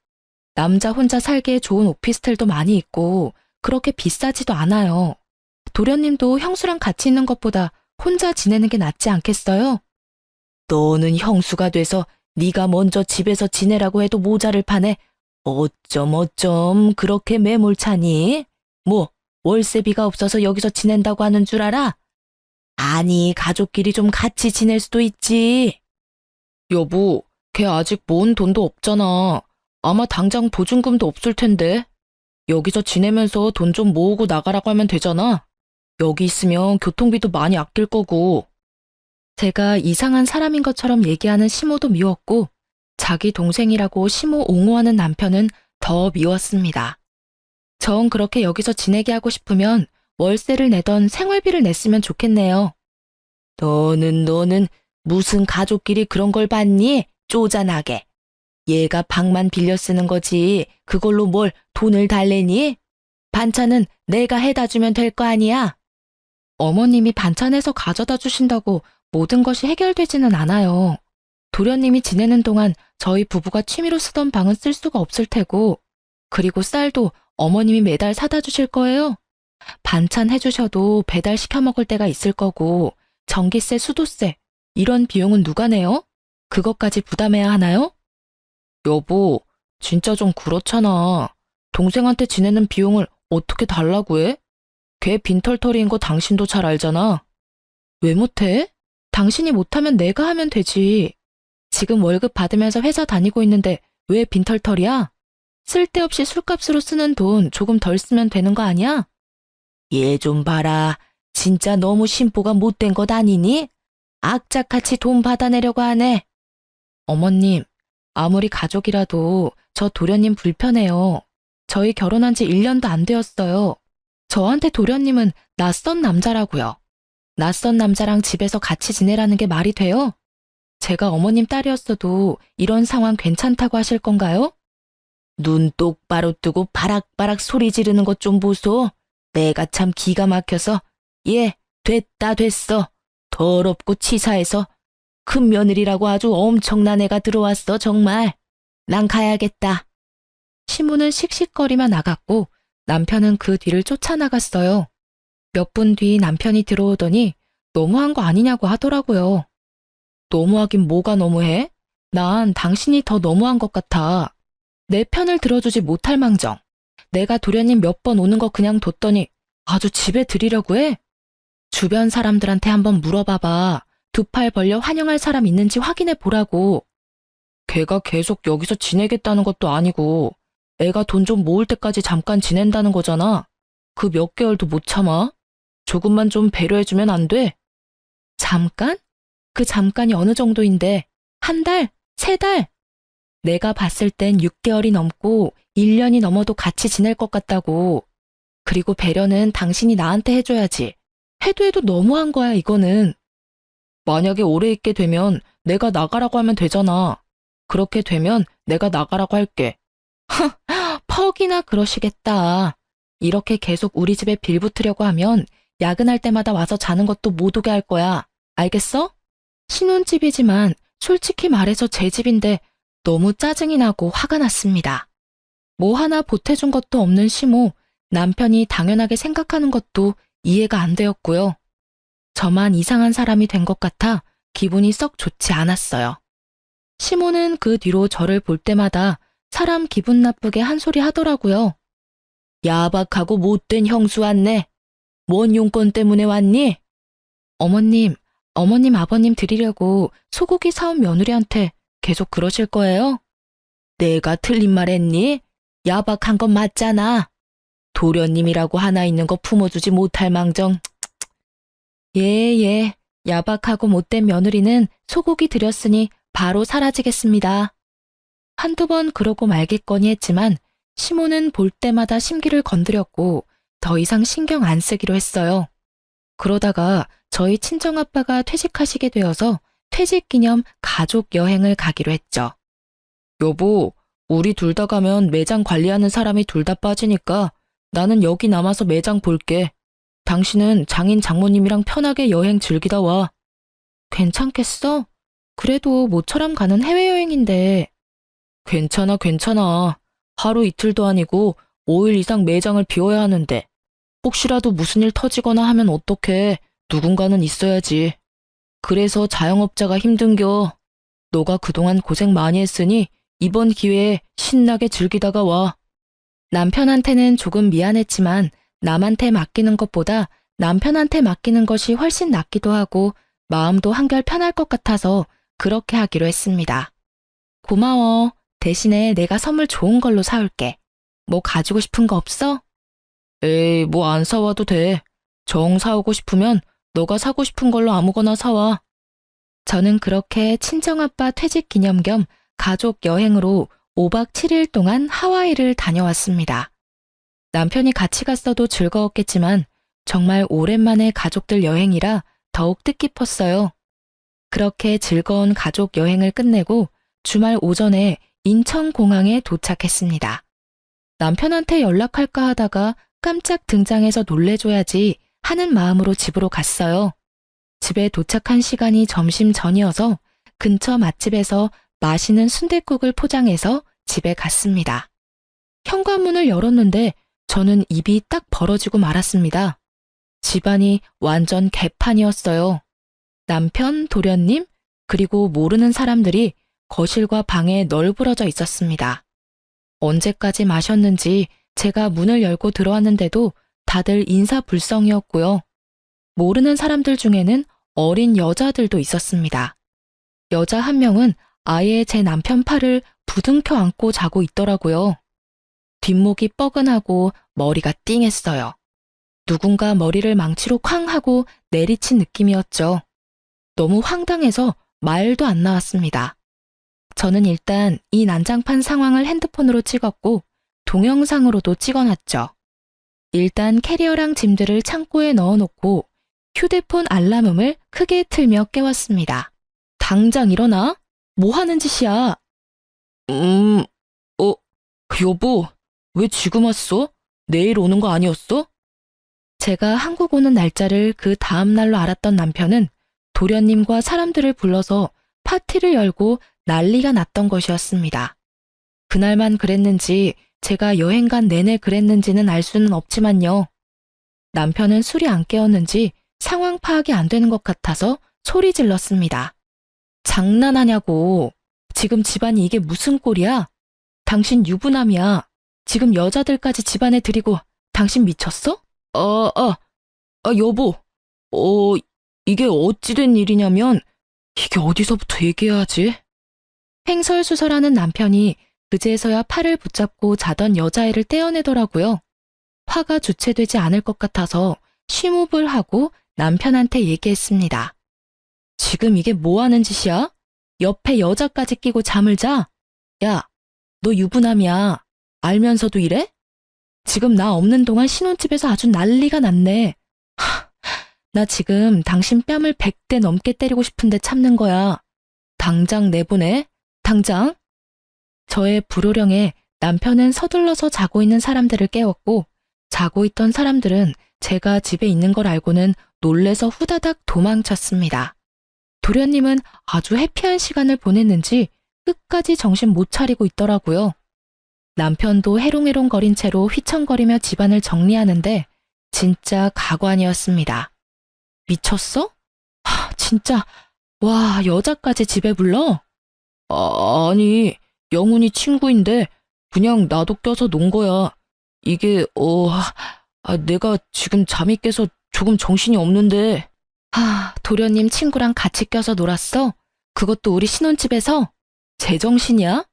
남자 혼자 살기에 좋은 오피스텔도 많이 있고 그렇게 비싸지도 않아요. 도련님도 형수랑 같이 있는 것보다 혼자 지내는 게 낫지 않겠어요? 너는 형수가 돼서 네가 먼저 집에서 지내라고 해도 모자를 파네. 어쩜 그렇게 매몰차니? 뭐 월세비가 없어서 여기서 지낸다고 하는 줄 알아? 아니, 가족끼리 좀 같이 지낼 수도 있지. 여보, 걔 아직 모은 돈도 없잖아. 아마 당장 보증금도 없을 텐데. 여기서 지내면서 돈 좀 모으고 나가라고 하면 되잖아. 여기 있으면 교통비도 많이 아낄 거고. 제가 이상한 사람인 것처럼 얘기하는 시모도 미웠고, 자기 동생이라고 시모 옹호하는 남편은 더 미웠습니다. 전 그렇게 여기서 지내게 하고 싶으면 월세를 내던 생활비를 냈으면 좋겠네요. 너는 무슨 가족끼리 그런 걸 받니? 쪼잔하게. 얘가 방만 빌려 쓰는 거지 그걸로 뭘 돈을 달래니? 반찬은 내가 해다 주면 될 거 아니야? 어머님이 반찬해서 가져다 주신다고 모든 것이 해결되지는 않아요. 도련님이 지내는 동안 저희 부부가 취미로 쓰던 방은 쓸 수가 없을 테고, 그리고 쌀도 어머님이 매달 사다 주실 거예요. 반찬 해주셔도 배달 시켜 먹을 때가 있을 거고, 전기세, 수도세, 이런 비용은 누가 내요? 그것까지 부담해야 하나요? 여보, 진짜 좀 그렇잖아. 동생한테 지내는 비용을 어떻게 달라고 해? 걔 빈털터리인 거 당신도 잘 알잖아. 왜 못해? 당신이 못하면 내가 하면 되지. 지금 월급 받으면서 회사 다니고 있는데 왜 빈털터리야? 쓸데없이 술값으로 쓰는 돈 조금 덜 쓰면 되는 거 아니야? 얘 좀 봐라. 진짜 너무 심보가 못된 것 아니니? 악착같이 돈 받아내려고 하네. 어머님, 아무리 가족이라도 저 도련님 불편해요. 저희 결혼한 지 1년도 안 되었어요. 저한테 도련님은 낯선 남자라고요. 낯선 남자랑 집에서 같이 지내라는 게 말이 돼요? 제가 어머님 딸이었어도 이런 상황 괜찮다고 하실 건가요? 눈 똑바로 뜨고 바락바락 소리 지르는 것 좀 보소. 내가 참 기가 막혀서. 예, 됐어. 더럽고 치사해서. 큰 며느리라고 아주 엄청난 애가 들어왔어, 정말. 난 가야겠다. 시모는 씩씩거리며 나갔고 남편은 그 뒤를 쫓아나갔어요. 몇 분 뒤 남편이 들어오더니 너무한 거 아니냐고 하더라고요. 너무하긴 뭐가 너무해? 난 당신이 더 너무한 것 같아. 내 편을 들어주지 못할 망정. 내가 도련님 몇 번 오는 거 그냥 뒀더니 아주 집에 들이려고 해? 주변 사람들한테 한번 물어봐봐. 두 팔 벌려 환영할 사람 있는지 확인해 보라고. 걔가 계속 여기서 지내겠다는 것도 아니고 애가 돈 좀 모을 때까지 잠깐 지낸다는 거잖아. 그 몇 개월도 못 참아? 조금만 좀 배려해주면 안 돼? 잠깐? 그 잠깐이 어느 정도인데? 한 달? 세 달? 내가 봤을 땐 6개월이 넘고 1년이 넘어도 같이 지낼 것 같다고. 그리고 배려는 당신이 나한테 해줘야지. 해도 너무한 거야, 이거는. 만약에 오래 있게 되면 내가 나가라고 하면 되잖아. 그렇게 되면 내가 나가라고 할게. 퍽이나 그러시겠다. 이렇게 계속 우리 집에 빌붙으려고 하면 야근할 때마다 와서 자는 것도 못 오게 할 거야. 알겠어? 신혼집이지만 솔직히 말해서 제 집인데 너무 짜증이 나고 화가 났습니다. 뭐 하나 보태준 것도 없는 시모, 남편이 당연하게 생각하는 것도 이해가 안 되었고요. 저만 이상한 사람이 된 것 같아 기분이 썩 좋지 않았어요. 시모는 그 뒤로 저를 볼 때마다 사람 기분 나쁘게 한 소리 하더라고요. 야박하고 못된 형수 왔네. 뭔 용건 때문에 왔니? 어머님, 아버님 드리려고 소고기 사온 며느리한테 계속 그러실 거예요? 내가 틀린 말 했니? 야박한 건 맞잖아. 도련님이라고 하나 있는 거 품어주지 못할 망정. 예, 야박하고 못된 며느리는 소고기 드렸으니 바로 사라지겠습니다. 한두 번 그러고 말겠거니 했지만 시모는 볼 때마다 심기를 건드렸고 더 이상 신경 안 쓰기로 했어요. 그러다가 저희 친정아빠가 퇴직하시게 되어서 퇴직 기념 가족 여행을 가기로 했죠. 여보, 우리 둘 다 가면 매장 관리하는 사람이 둘 다 빠지니까 나는 여기 남아서 매장 볼게. 당신은 장인 장모님이랑 편하게 여행 즐기다 와. 괜찮겠어? 그래도 모처럼 가는 해외여행인데. 괜찮아, 괜찮아. 하루 이틀도 아니고 5일 이상 매장을 비워야 하는데 혹시라도 무슨 일 터지거나 하면 어떡해. 누군가는 있어야지. 그래서 자영업자가 힘든겨. 너가 그동안 고생 많이 했으니 이번 기회에 신나게 즐기다가 와. 남편한테는 조금 미안했지만 남한테 맡기는 것보다 남편한테 맡기는 것이 훨씬 낫기도 하고 마음도 한결 편할 것 같아서 그렇게 하기로 했습니다. 고마워. 대신에 내가 선물 좋은 걸로 사올게. 뭐 가지고 싶은 거 없어? 에이, 뭐 안 사와도 돼. 정 사오고 싶으면 너가 사고 싶은 걸로 아무거나 사와. 저는 그렇게 친정아빠 퇴직 기념 겸 가족 여행으로 5박 7일 동안 하와이를 다녀왔습니다. 남편이 같이 갔어도 즐거웠겠지만 정말 오랜만에 가족들 여행이라 더욱 뜻깊었어요. 그렇게 즐거운 가족 여행을 끝내고 주말 오전에 인천공항에 도착했습니다. 남편한테 연락할까 하다가 깜짝 등장해서 놀래줘야지 하는 마음으로 집으로 갔어요. 집에 도착한 시간이 점심 전이어서 근처 맛집에서 맛있는 순댓국을 포장해서 집에 갔습니다. 현관문을 열었는데 저는 입이 딱 벌어지고 말았습니다. 집안이 완전 개판이었어요. 남편, 도련님, 그리고 모르는 사람들이 거실과 방에 널브러져 있었습니다. 언제까지 마셨는지 제가 문을 열고 들어왔는데도 다들 인사불성이었고요. 모르는 사람들 중에는 어린 여자들도 있었습니다. 여자 한 명은 아예 제 남편 팔을 부둥켜 안고 자고 있더라고요. 뒷목이 뻐근하고 머리가 띵했어요. 누군가 머리를 망치로 쾅 하고 내리친 느낌이었죠. 너무 황당해서 말도 안 나왔습니다. 저는 일단 이 난장판 상황을 핸드폰으로 찍었고 동영상으로도 찍어놨죠. 일단 캐리어랑 짐들을 창고에 넣어놓고 휴대폰 알람음을 크게 틀며 깨웠습니다. 당장 일어나? 뭐 하는 짓이야? 여보, 왜 지금 왔어? 내일 오는 거 아니었어? 제가 한국 오는 날짜를 그 다음 날로 알았던 남편은 도련님과 사람들을 불러서 파티를 열고 난리가 났던 것이었습니다. 그날만 그랬는지 제가 여행 간 내내 그랬는지는 알 수는 없지만요. 남편은 술이 안 깨었는지 상황 파악이 안 되는 것 같아서 소리 질렀습니다. 장난하냐고. 지금 집안이 이게 무슨 꼴이야? 당신 유부남이야. 지금 여자들까지 집안에 들이고 당신 미쳤어? 여보. 이게 어찌된 일이냐면 이게 어디서부터 얘기해야지? 횡설수설하는 남편이 그제서야 팔을 붙잡고 자던 여자애를 떼어내더라고요. 화가 주체되지 않을 것 같아서 심호흡을 하고 남편한테 얘기했습니다. 지금 이게 뭐 하는 짓이야? 옆에 여자까지 끼고 잠을 자? 야, 너 유부남이야. 알면서도 이래? 지금 나 없는 동안 신혼집에서 아주 난리가 났네. 나 지금 당신 뺨을 100대 넘게 때리고 싶은데 참는 거야. 당장 내보내. 당장. 저의 불호령에 남편은 서둘러서 자고 있는 사람들을 깨웠고 자고 있던 사람들은 제가 집에 있는 걸 알고는 놀래서 후다닥 도망쳤습니다. 도련님은 아주 해피한 시간을 보냈는지 끝까지 정신 못 차리고 있더라고요. 남편도 해롱해롱거린 채로 휘청거리며 집안을 정리하는데 진짜 가관이었습니다. 미쳤어? 진짜. 와, 여자까지 집에 불러? 아니, 영훈이 친구인데 그냥 나도 껴서 논 거야. 이게 내가 지금 잠이 깨서 조금 정신이 없는데. 도련님 친구랑 같이 껴서 놀았어? 그것도 우리 신혼집에서? 제정신이야?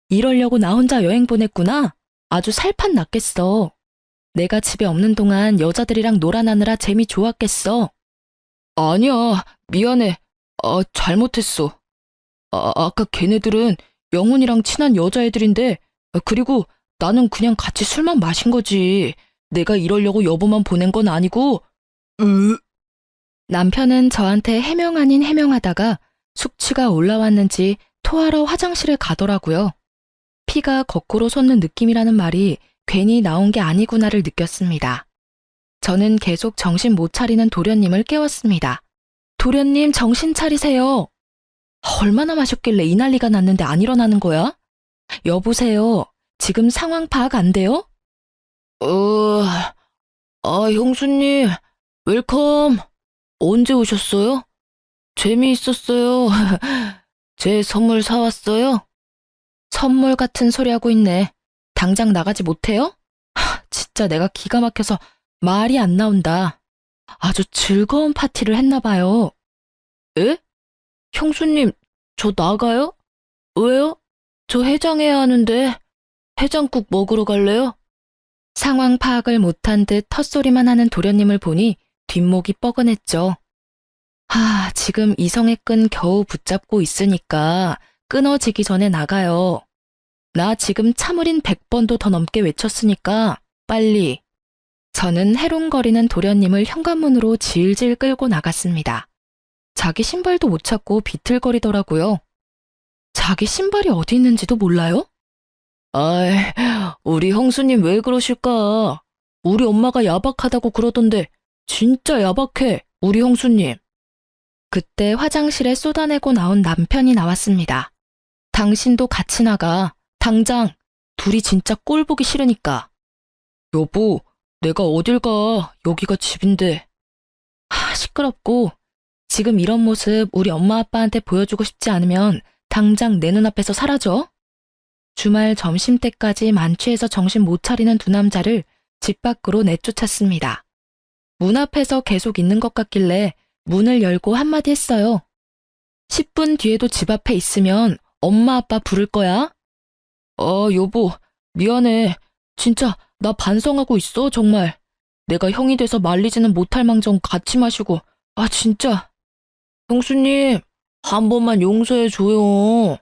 이러려고 나 혼자 여행 보냈구나? 아주 살판 났겠어. 내가 집에 없는 동안 여자들이랑 놀아나느라 재미 좋았겠어. 아니야, 미안해. 잘못했어. 아까 걔네들은 영훈이랑 친한 여자애들인데, 그리고 나는 그냥 같이 술만 마신 거지. 내가 이러려고 여보만 보낸 건 아니고. 남편은 저한테 해명 아닌 해명하다가 숙취가 올라왔는지 토하러 화장실에 가더라고요. 피가 거꾸로 솟는 느낌이라는 말이 괜히 나온 게 아니구나를 느꼈습니다. 저는 계속 정신 못 차리는 도련님을 깨웠습니다. 도련님 정신 차리세요. 얼마나 마셨길래 이 난리가 났는데 안 일어나는 거야? 여보세요. 지금 상황 파악 안 돼요? 형수님, 웰컴. 언제 오셨어요? 재미있었어요. 제 선물 사왔어요? 선물 같은 소리 하고 있네. 당장 나가지 못해요? 진짜 내가 기가 막혀서 말이 안 나온다. 아주 즐거운 파티를 했나 봐요. 에? 형수님, 저 나가요? 왜요? 저 해장해야 하는데 해장국 먹으러 갈래요? 상황 파악을 못한 듯 헛소리만 하는 도련님을 보니 뒷목이 뻐근했죠. 지금 이성의 끈 겨우 붙잡고 있으니까 끊어지기 전에 나가요. 나 지금 참으린 100번도 더 넘게 외쳤으니까 빨리. 저는 해롱거리는 도련님을 현관문으로 질질 끌고 나갔습니다. 자기 신발도 못 찾고 비틀거리더라고요. 자기 신발이 어디 있는지도 몰라요? 아이, 우리 형수님 왜 그러실까? 우리 엄마가 야박하다고 그러던데 진짜 야박해, 우리 형수님. 그때 화장실에 쏟아내고 나온 남편이 나왔습니다. 당신도 같이 나가. 당장. 둘이 진짜 꼴 보기 싫으니까. 여보, 내가 어딜 가. 여기가 집인데. 시끄럽고. 지금 이런 모습 우리 엄마 아빠한테 보여주고 싶지 않으면 당장 내 눈앞에서 사라져. 주말 점심때까지 만취해서 정신 못 차리는 두 남자를 집 밖으로 내쫓았습니다. 문 앞에서 계속 있는 것 같길래 문을 열고 한마디 했어요. 10분 뒤에도 집 앞에 있으면 엄마 아빠 부를 거야? 여보, 미안해. 진짜 나 반성하고 있어, 정말. 내가 형이 돼서 말리지는 못할 망정 같이 마시고. 진짜. 형수님, 한 번만 용서해줘요.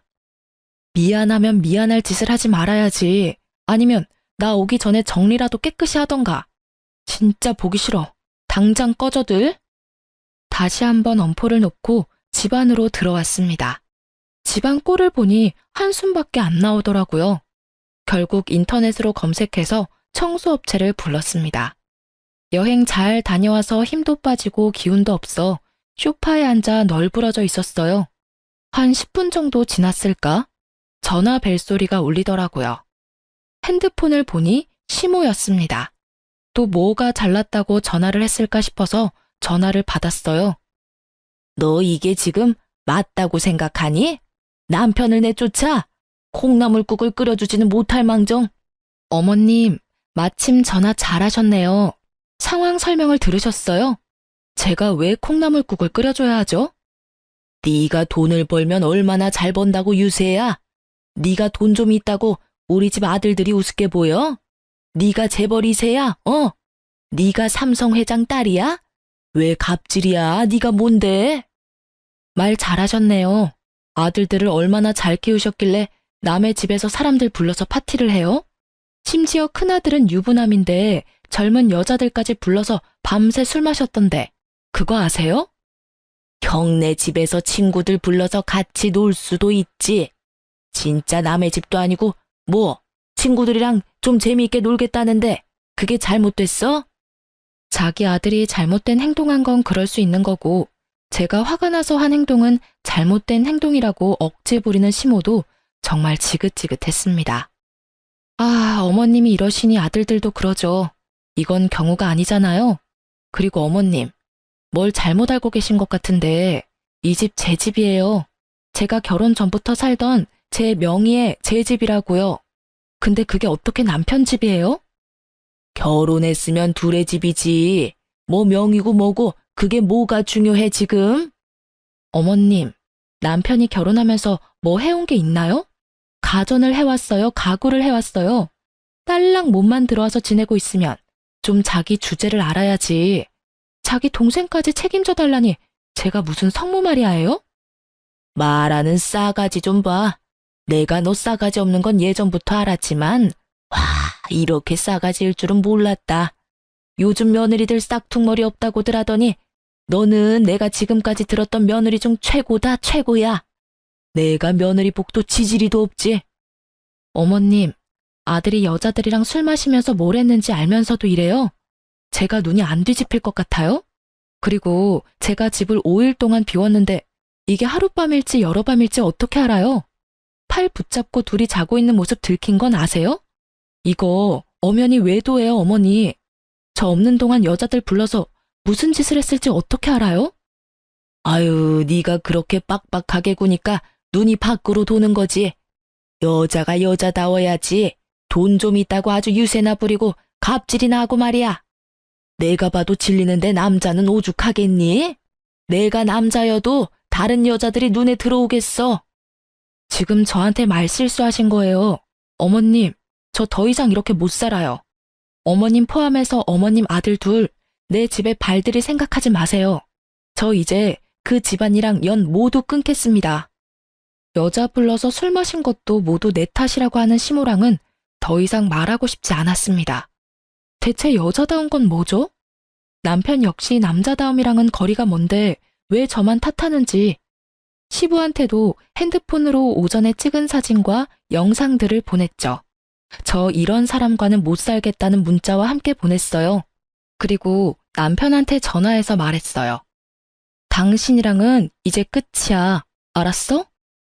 미안하면 미안할 짓을 하지 말아야지. 아니면 나 오기 전에 정리라도 깨끗이 하던가. 진짜 보기 싫어. 당장 꺼져들. 다시 한번 엄포를 놓고 집 안으로 들어왔습니다. 집 안 꼴을 보니 한숨밖에 안 나오더라고요. 결국 인터넷으로 검색해서 청소업체를 불렀습니다. 여행 잘 다녀와서 힘도 빠지고 기운도 없어 소파에 앉아 널브러져 있었어요. 한 10분 정도 지났을까? 전화 벨소리가 울리더라고요. 핸드폰을 보니 시모였습니다. 또 뭐가 잘났다고 전화를 했을까 싶어서 전화를 받았어요. 너 이게 지금 맞다고 생각하니? 남편을 내쫓아? 콩나물국을 끓여주지는 못할 망정. 어머님, 마침 전화 잘하셨네요. 상황 설명을 들으셨어요? 제가 왜 콩나물국을 끓여줘야 하죠? 네가 돈을 벌면 얼마나 잘 번다고 유세야? 네가 돈 좀 있다고 우리 집 아들들이 우습게 보여? 네가 재벌이세야? 네가 삼성 회장 딸이야? 왜 갑질이야? 네가 뭔데? 말 잘하셨네요. 아들들을 얼마나 잘 키우셨길래 남의 집에서 사람들 불러서 파티를 해요? 심지어 큰아들은 유부남인데 젊은 여자들까지 불러서 밤새 술 마셨던데 그거 아세요? 형네 집에서 친구들 불러서 같이 놀 수도 있지. 진짜 남의 집도 아니고 뭐 친구들이랑 좀 재미있게 놀겠다는데 그게 잘못됐어? 자기 아들이 잘못된 행동한 건 그럴 수 있는 거고 제가 화가 나서 한 행동은 잘못된 행동이라고 억지 부리는 시모도 정말 지긋지긋했습니다. 어머님이 이러시니 아들들도 그러죠. 이건 경우가 아니잖아요. 그리고 어머님, 뭘 잘못 알고 계신 것 같은데 이 집 제 집이에요. 제가 결혼 전부터 살던 제 명의의 제 집이라고요. 근데 그게 어떻게 남편 집이에요? 결혼했으면 둘의 집이지. 뭐 명의고 뭐고 그게 뭐가 중요해 지금? 어머님, 남편이 결혼하면서 뭐 해온 게 있나요? 가전을 해왔어요? 가구를 해왔어요? 딸랑 몸만 들어와서 지내고 있으면 좀 자기 주제를 알아야지. 자기 동생까지 책임져 달라니 제가 무슨 성모마리아예요? 말하는 싸가지 좀 봐. 내가 너 싸가지 없는 건 예전부터 알았지만 와, 이렇게 싸가지일 줄은 몰랐다. 요즘 며느리들 싹퉁머리 없다고들 하더니
너는 내가 지금까지 들었던 며느리 중 최고다, 최고야. 내가 며느리 복도 지지리도 없지. 어머님, 아들이 여자들이랑 술 마시면서 뭘 했는지 알면서도 이래요? 제가 눈이 안 뒤집힐 것 같아요? 그리고 제가 집을 5일 동안 비웠는데 이게 하룻밤일지 여러 밤일지 어떻게 알아요? 팔 붙잡고 둘이 자고 있는 모습 들킨 건 아세요? 이거 엄연히 외도예요, 어머니. 저 없는 동안 여자들 불러서 무슨 짓을 했을지 어떻게 알아요? 아유, 네가 그렇게 빡빡하게 구니까 눈이 밖으로 도는 거지. 여자가 여자다워야지. 돈 좀 있다고 아주 유세나 부리고 갑질이나 하고 말이야. 내가 봐도 질리는데 남자는 오죽하겠니? 내가 남자여도 다른 여자들이 눈에 들어오겠어. 지금 저한테 말 실수하신 거예요. 어머님, 저 더 이상 이렇게 못 살아요. 어머님 포함해서 어머님 아들 둘, 내 집에 발들이 생각하지 마세요. 저 이제 그 집안이랑 연 모두 끊겠습니다. 여자 불러서 술 마신 것도 모두 내 탓이라고 하는 시모랑은 더 이상 말하고 싶지 않았습니다. 대체 여자다운 건 뭐죠? 남편 역시 남자다움이랑은 거리가 먼데 왜 저만 탓하는지. 시부한테도 핸드폰으로 오전에 찍은 사진과 영상들을 보냈죠. 저 이런 사람과는 못 살겠다는 문자와 함께 보냈어요. 그리고 남편한테 전화해서 말했어요. 당신이랑은 이제 끝이야. 알았어?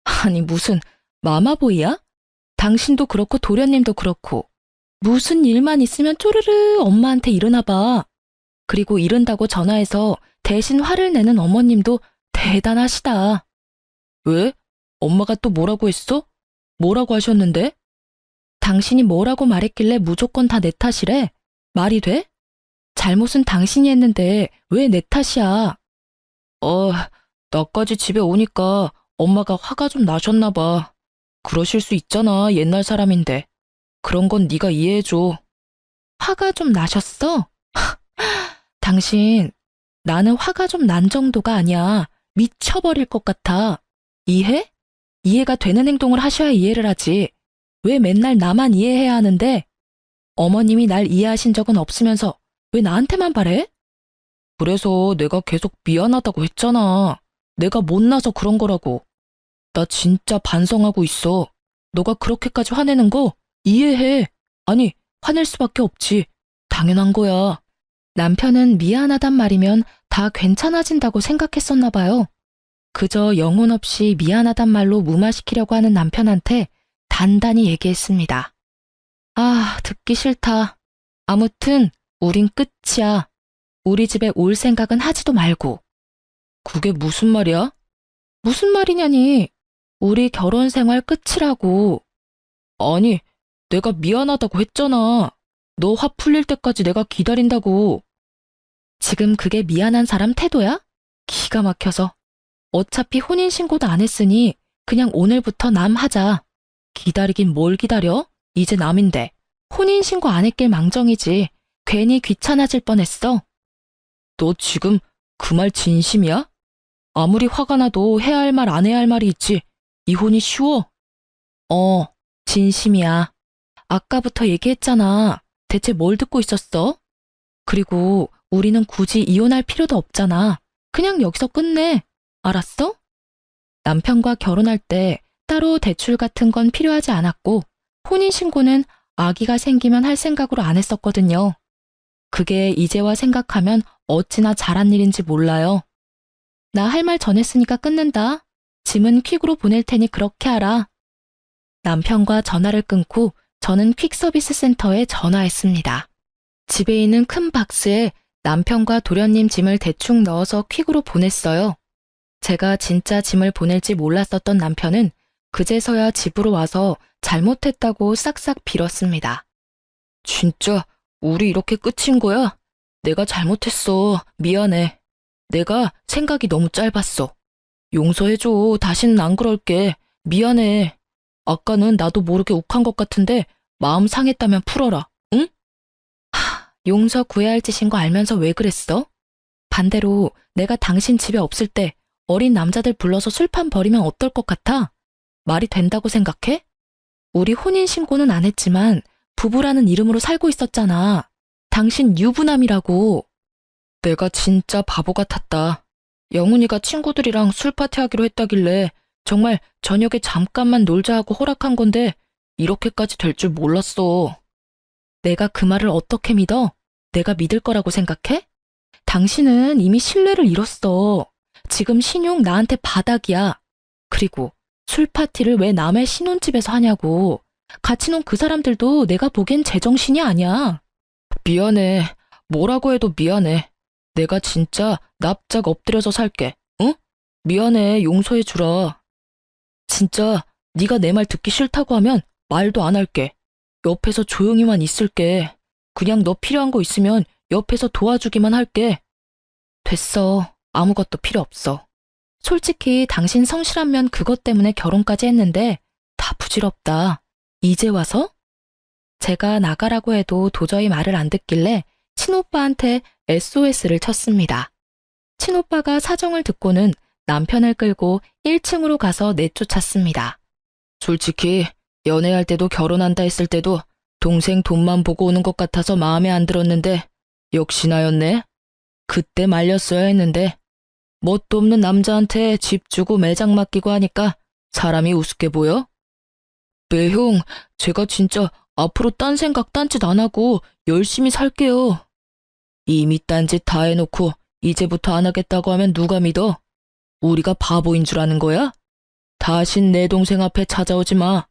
아니 무슨 마마보이야? 당신도 그렇고 도련님도 그렇고 무슨 일만 있으면 쪼르르 엄마한테 이러나 봐. 그리고 이른다고 전화해서 대신 화를 내는 어머님도 대단하시다. 왜? 엄마가 또 뭐라고 했어? 뭐라고 하셨는데? 당신이 뭐라고 말했길래 무조건 다 내 탓이래? 말이 돼? 잘못은 당신이 했는데 왜 내 탓이야? 나까지 집에 오니까 엄마가 화가 좀 나셨나 봐. 그러실 수 있잖아, 옛날 사람인데. 그런 건 네가 이해해줘. 화가 좀 나셨어? 당신, 나는 화가 좀 난 정도가 아니야. 미쳐버릴 것 같아. 이해? 이해가 되는 행동을 하셔야 이해를 하지. 왜 맨날 나만 이해해야 하는데? 어머님이 날 이해하신 적은 없으면서 왜 나한테만 바래? 그래서 내가 계속 미안하다고 했잖아. 내가 못나서 그런 거라고. 나 진짜 반성하고 있어. 너가 그렇게까지 화내는 거 이해해. 아니, 화낼 수밖에 없지. 당연한 거야. 남편은 미안하단 말이면 다 괜찮아진다고 생각했었나 봐요. 그저 영혼 없이 미안하단 말로 무마시키려고 하는 남편한테 단단히 얘기했습니다. 아, 듣기 싫다. 아무튼 우린 끝이야. 우리 집에 올 생각은 하지도 말고. 그게 무슨 말이야? 무슨 말이냐니. 우리 결혼 생활 끝이라고. 아니, 내가 미안하다고 했잖아. 너 화 풀릴 때까지 내가 기다린다고. 지금 그게 미안한 사람 태도야? 기가 막혀서. 어차피 혼인신고도 안 했으니 그냥 오늘부터 남 하자. 기다리긴 뭘 기다려? 이제 남인데. 혼인신고 안 했길 망정이지. 괜히 귀찮아질 뻔했어. 너 지금 그 말 진심이야? 아무리 화가 나도 해야 할 말 안 해야 할 말이 있지. 이혼이 쉬워? 진심이야. 아까부터 얘기했잖아. 대체 뭘 듣고 있었어? 그리고 우리는 굳이 이혼할 필요도 없잖아. 그냥 여기서 끝내. 알았어? 남편과 결혼할 때 따로 대출 같은 건 필요하지 않았고 혼인신고는 아기가 생기면 할 생각으로 안 했었거든요. 그게 이제와 생각하면 어찌나 잘한 일인지 몰라요. 나 할 말 전했으니까 끊는다. 짐은 퀵으로 보낼 테니 그렇게 하라. 남편과 전화를 끊고 저는 퀵서비스 센터에 전화했습니다. 집에 있는 큰 박스에 남편과 도련님 짐을 대충 넣어서 퀵으로 보냈어요. 제가 진짜 짐을 보낼지 몰랐었던 남편은 그제서야 집으로 와서 잘못했다고 싹싹 빌었습니다. 진짜 우리 이렇게 끝인 거야? 내가 잘못했어. 미안해. 내가 생각이 너무 짧았어. 용서해줘. 다시는 안 그럴게. 미안해. 아까는 나도 모르게 욱한 것 같은데 마음 상했다면 풀어라. 응? 용서 구해야 할 짓인 거 알면서 왜 그랬어? 반대로 내가 당신 집에 없을 때 어린 남자들 불러서 술판 벌이면 어떨 것 같아? 말이 된다고 생각해? 우리 혼인신고는 안 했지만 부부라는 이름으로 살고 있었잖아. 당신 유부남이라고.
내가 진짜 바보 같았다. 영훈이가 친구들이랑 술 파티하기로 했다길래 정말 저녁에 잠깐만 놀자 하고 허락한 건데 이렇게까지 될 줄 몰랐어. 내가 그 말을 어떻게 믿어? 내가 믿을 거라고 생각해? 당신은 이미 신뢰를 잃었어. 지금 신용 나한테 바닥이야. 그리고 술 파티를 왜 남의 신혼집에서 하냐고. 같이 논 그 사람들도 내가 보기엔 제정신이 아니야. 미안해. 뭐라고 해도 미안해. 내가 진짜 납작 엎드려서 살게. 응? 미안해. 용서해 주라. 진짜 네가 내 말 듣기 싫다고 하면 말도 안 할게. 옆에서 조용히만 있을게. 그냥 너 필요한 거 있으면 옆에서 도와주기만 할게. 됐어. 아무것도 필요 없어. 솔직히 당신 성실하면 그것 때문에 결혼까지 했는데 다 부질없다. 이제 와서? 제가 나가라고 해도 도저히 말을 안 듣길래 친오빠한테 SOS를 쳤습니다. 친오빠가 사정을 듣고는 남편을 끌고 1층으로 가서 내쫓았습니다. 솔직히 연애할 때도 결혼한다 했을 때도 동생 돈만 보고 오는 것 같아서 마음에 안 들었는데 역시나였네. 그때 말렸어야 했는데 뭣도 없는 남자한테 집 주고 매장 맡기고 하니까 사람이 우습게 보여? 네, 형. 제가 진짜 앞으로 딴 생각 딴짓 안 하고 열심히 살게요. 이미 딴짓 다 해놓고 이제부터 안 하겠다고 하면 누가 믿어? 우리가 바보인 줄 아는 거야? 다신 내 동생 앞에 찾아오지 마.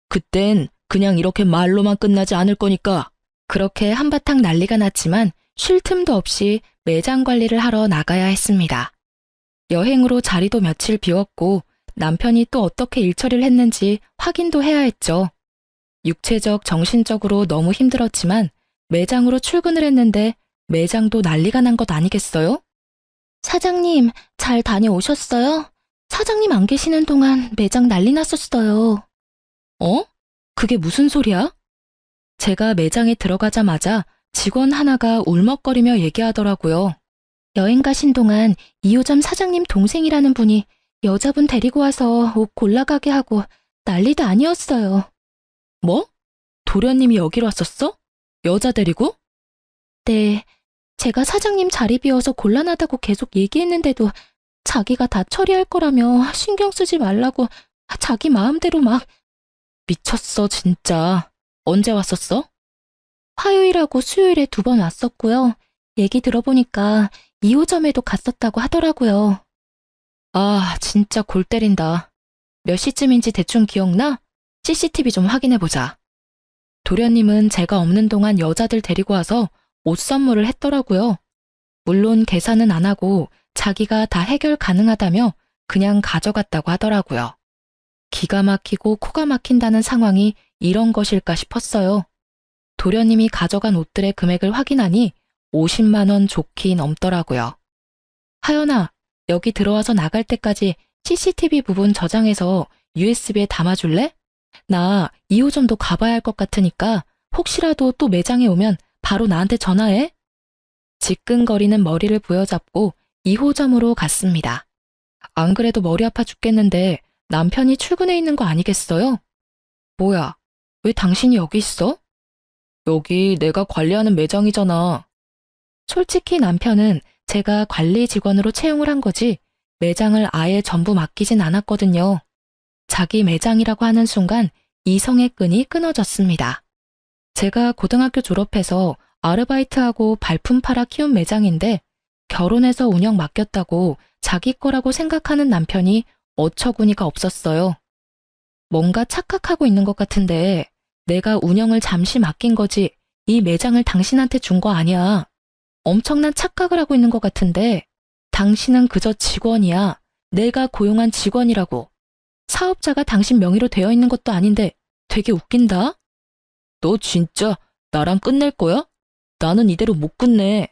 그땐 그냥 이렇게 말로만 끝나지 않을 거니까. 그렇게 한바탕 난리가 났지만 쉴 틈도 없이 매장 관리를 하러 나가야 했습니다. 여행으로 자리도 며칠 비웠고 남편이 또 어떻게 일처리를 했는지 확인도 해야 했죠. 육체적, 정신적으로 너무 힘들었지만 매장으로 출근을 했는데 매장도 난리가 난 것 아니겠어요?
사장님, 잘 다녀오셨어요? 사장님 안 계시는 동안 매장 난리 났었어요.
어? 그게 무슨 소리야? 제가 매장에 들어가자마자 직원 하나가 울먹거리며 얘기하더라고요.
여행 가신 동안 2호점 사장님 동생이라는 분이 여자분 데리고 와서 옷 골라가게 하고 난리도 아니었어요.
뭐? 도련님이 여기로 왔었어? 여자 데리고?
네, 제가 사장님 자리 비워서 곤란하다고 계속 얘기했는데도 자기가 다 처리할 거라며 신경 쓰지 말라고 자기 마음대로 막.
미쳤어, 진짜. 언제 왔었어?
화요일하고 수요일에 2번 왔었고요. 얘기 들어보니까 2호점에도 갔었다고 하더라고요.
아, 진짜 골 때린다. 몇 시쯤인지 대충 기억나? CCTV 좀 확인해보자. 도련님은 제가 없는 동안 여자들 데리고 와서 옷 선물을 했더라고요. 물론 계산은 안 하고 자기가 다 해결 가능하다며 그냥 가져갔다고 하더라고요. 기가 막히고 코가 막힌다는 상황이 이런 것일까 싶었어요. 도련님이 가져간 옷들의 금액을 확인하니 50만 원 좋게 넘더라고요. 하연아, 여기 들어와서 나갈 때까지 CCTV 부분 저장해서 USB에 담아줄래? 나 2호점도 가봐야 할 것 같으니까 혹시라도 또 매장에 오면 바로 나한테 전화해. 지끈거리는 머리를 부여잡고 2호점으로 갔습니다. 안 그래도 머리 아파 죽겠는데 남편이 출근해 있는 거 아니겠어요? 뭐야, 왜 당신이 여기 있어? 여기 내가 관리하는 매장이잖아. 솔직히 남편은 제가 관리 직원으로 채용을 한 거지 매장을 아예 전부 맡기진 않았거든요. 자기 매장이라고 하는 순간 이성의 끈이 끊어졌습니다. 제가 고등학교 졸업해서 아르바이트하고 발품 팔아 키운 매장인데 결혼해서 운영 맡겼다고 자기 거라고 생각하는 남편이 어처구니가 없었어요. 뭔가 착각하고 있는 것 같은데 내가 운영을 잠시 맡긴 거지 이 매장을 당신한테 준 거 아니야. 엄청난 착각을 하고 있는 것 같은데 당신은 그저 직원이야. 내가 고용한 직원이라고. 사업자가 당신 명의로 되어 있는 것도 아닌데 되게 웃긴다. 너 진짜 나랑 끝낼 거야? 나는 이대로 못 끝내.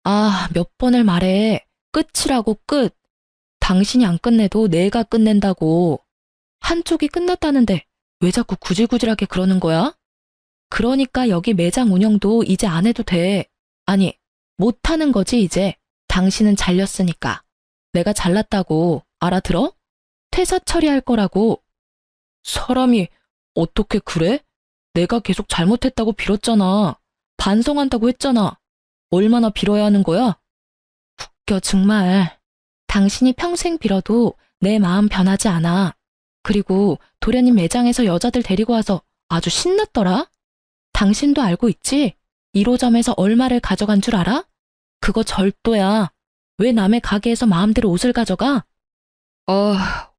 아, 몇 번을 말해. 끝이라고 끝. 당신이 안 끝내도 내가 끝낸다고. 한쪽이 끝났다는데 왜 자꾸 구질구질하게 그러는 거야? 그러니까 여기 매장 운영도 이제 안 해도 돼. 아니, 못하는 거지 이제. 당신은 잘렸으니까. 내가 잘났다고 알아들어? 퇴사 처리할 거라고. 사람이 어떻게 그래? 내가 계속 잘못했다고 빌었잖아. 반성한다고 했잖아. 얼마나 빌어야 하는 거야? 웃겨, 정말. 당신이 평생 빌어도 내 마음 변하지 않아. 그리고 도련님 매장에서 여자들 데리고 와서 아주 신났더라? 당신도 알고 있지? 1호점에서 얼마를 가져간 줄 알아? 그거 절도야. 왜 남의 가게에서 마음대로 옷을 가져가?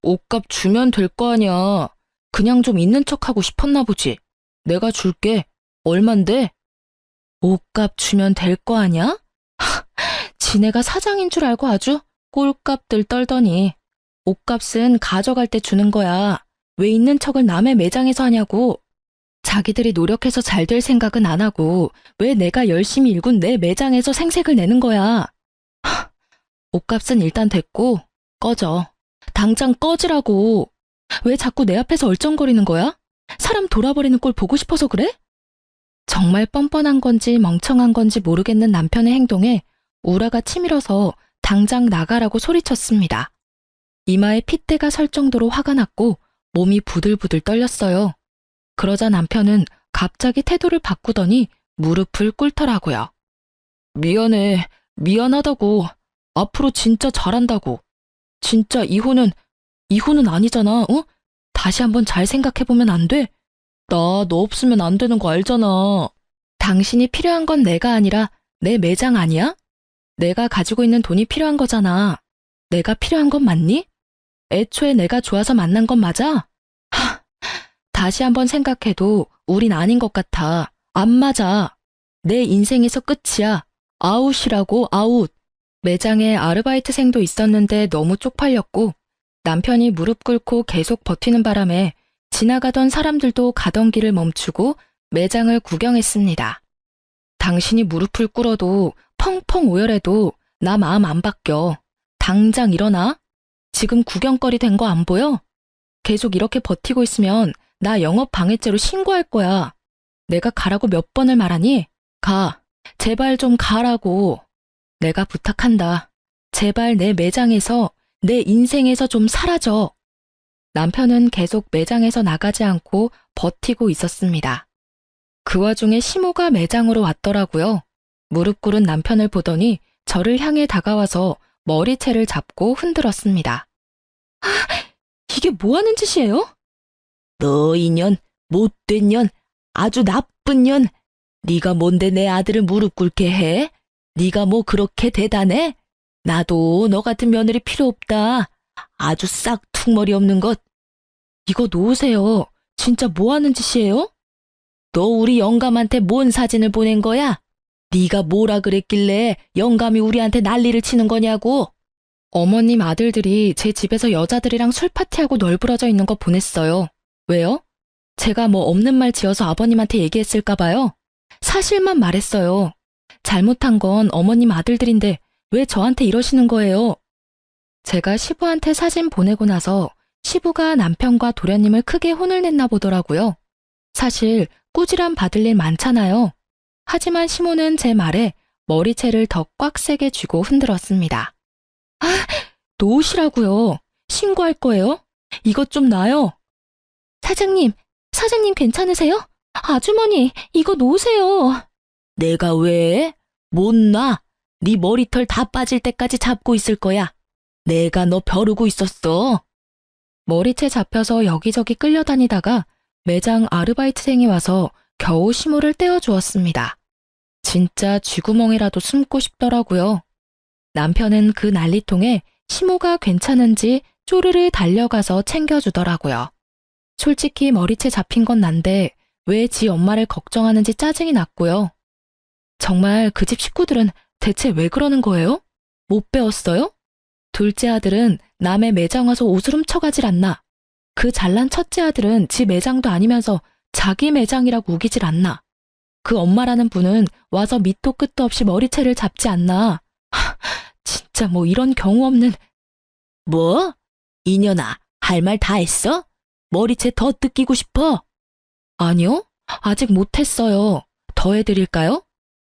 옷값 주면 될 거 아니야. 그냥 좀 있는 척하고 싶었나 보지. 내가 줄게. 얼만데? 옷값 주면 될 거 아니야? 지네가 사장인 줄 알고 아주 꼴값들 떨더니. 옷값은 가져갈 때 주는 거야. 왜 있는 척을 남의 매장에서 하냐고. 자기들이 노력해서 잘 될 생각은 안 하고 왜 내가 열심히 일군 내 매장에서 생색을 내는 거야. 옷값은 일단 됐고 꺼져. 당장 꺼지라고. 왜 자꾸 내 앞에서 얼쩡거리는 거야? 사람 돌아버리는 꼴 보고 싶어서 그래? 정말 뻔뻔한 건지 멍청한 건지 모르겠는 남편의 행동에 우라가 치밀어서 당장 나가라고 소리쳤습니다. 이마에 핏대가 설 정도로 화가 났고 몸이 부들부들 떨렸어요. 그러자 남편은 갑자기 태도를 바꾸더니 무릎을 꿇더라고요. 미안해. 미안하다고. 앞으로 진짜 잘한다고. 진짜 이혼은 아니잖아, 어? 다시 한번 잘 생각해보면 안 돼? 나 너 없으면 안 되는 거 알잖아. 당신이 필요한 건 내가 아니라 내 매장 아니야? 내가 가지고 있는 돈이 필요한 거잖아. 내가 필요한 건 맞니? 애초에 내가 좋아서 만난 건 맞아? 다시 한번 생각해도 우린 아닌 것 같아. 안 맞아. 내 인생에서 끝이야. 아웃이라고, 아웃. 매장에 아르바이트생도 있었는데 너무 쪽팔렸고 남편이 무릎 꿇고 계속 버티는 바람에 지나가던 사람들도 가던 길을 멈추고 매장을 구경했습니다. 당신이 무릎을 꿇어도 펑펑 오열해도 나 마음 안 바뀌어. 당장 일어나. 지금 구경거리 된 거 안 보여? 계속 이렇게 버티고 있으면 나 영업 방해죄로 신고할 거야. 내가 가라고 몇 번을 말하니? 가. 제발 좀 가라고. 내가 부탁한다. 제발 내 매장에서, 내 인생에서 좀 사라져. 남편은 계속 매장에서 나가지 않고 버티고 있었습니다. 그 와중에 시모가 매장으로 왔더라고요. 무릎 꿇은 남편을 보더니 저를 향해 다가와서 머리채를 잡고 흔들었습니다. 이게 뭐 하는 짓이에요? 너 이년, 못된 년, 아주 나쁜 년. 네가 뭔데 내 아들을 무릎 꿇게 해? 네가 뭐 그렇게 대단해? 나도 너 같은 며느리 필요 없다. 아주 싹퉁머리 없는 것. 이거 놓으세요. 진짜 뭐 하는 짓이에요? 너 우리 영감한테 뭔 사진을 보낸 거야? 네가 뭐라 그랬길래 영감이 우리한테 난리를 치는 거냐고. 어머님 아들들이 제 집에서 여자들이랑 술 파티하고 널브러져 있는 거 보냈어요. 왜요? 제가 뭐 없는 말 지어서 아버님한테 얘기했을까 봐요. 사실만 말했어요. 잘못한 건 어머님 아들들인데 왜 저한테 이러시는 거예요? 제가 시부한테 사진 보내고 나서 시부가 남편과 도련님을 크게 혼을 냈나 보더라고요. 사실 꾸지람 받을 일 많잖아요. 하지만 시모는 제 말에 머리채를 더 꽉 세게 쥐고 흔들었습니다. 놓으시라고요. 신고할 거예요. 이것 좀 놔요. 사장님 괜찮으세요? 아주머니, 이거 놓으세요. 내가 왜? 못 놔. 네 머리털 다 빠질 때까지 잡고 있을 거야. 내가 너 벼르고 있었어. 머리채 잡혀서 여기저기 끌려다니다가 매장 아르바이트생이 와서 겨우 시모를 떼어주었습니다. 진짜 쥐구멍이라도 숨고 싶더라고요. 남편은 그 난리통에 시모가 괜찮은지 쪼르르 달려가서 챙겨주더라고요. 솔직히 머리채 잡힌 건 난데 왜 지 엄마를 걱정하는지 짜증이 났고요. 정말 그 집 식구들은 대체 왜 그러는 거예요? 못 배웠어요? 둘째 아들은 남의 매장 와서 옷을 훔쳐가질 않나. 그 잘난 첫째 아들은 지 매장도 아니면서 자기 매장이라고 우기질 않나. 그 엄마라는 분은 와서 밑도 끝도 없이 머리채를 잡지 않나. 진짜 뭐 이런 경우 없는. 뭐? 이년아, 할 말 다 했어? 머리채 더 뜯기고 싶어? 아니요, 아직 못했어요. 더 해드릴까요?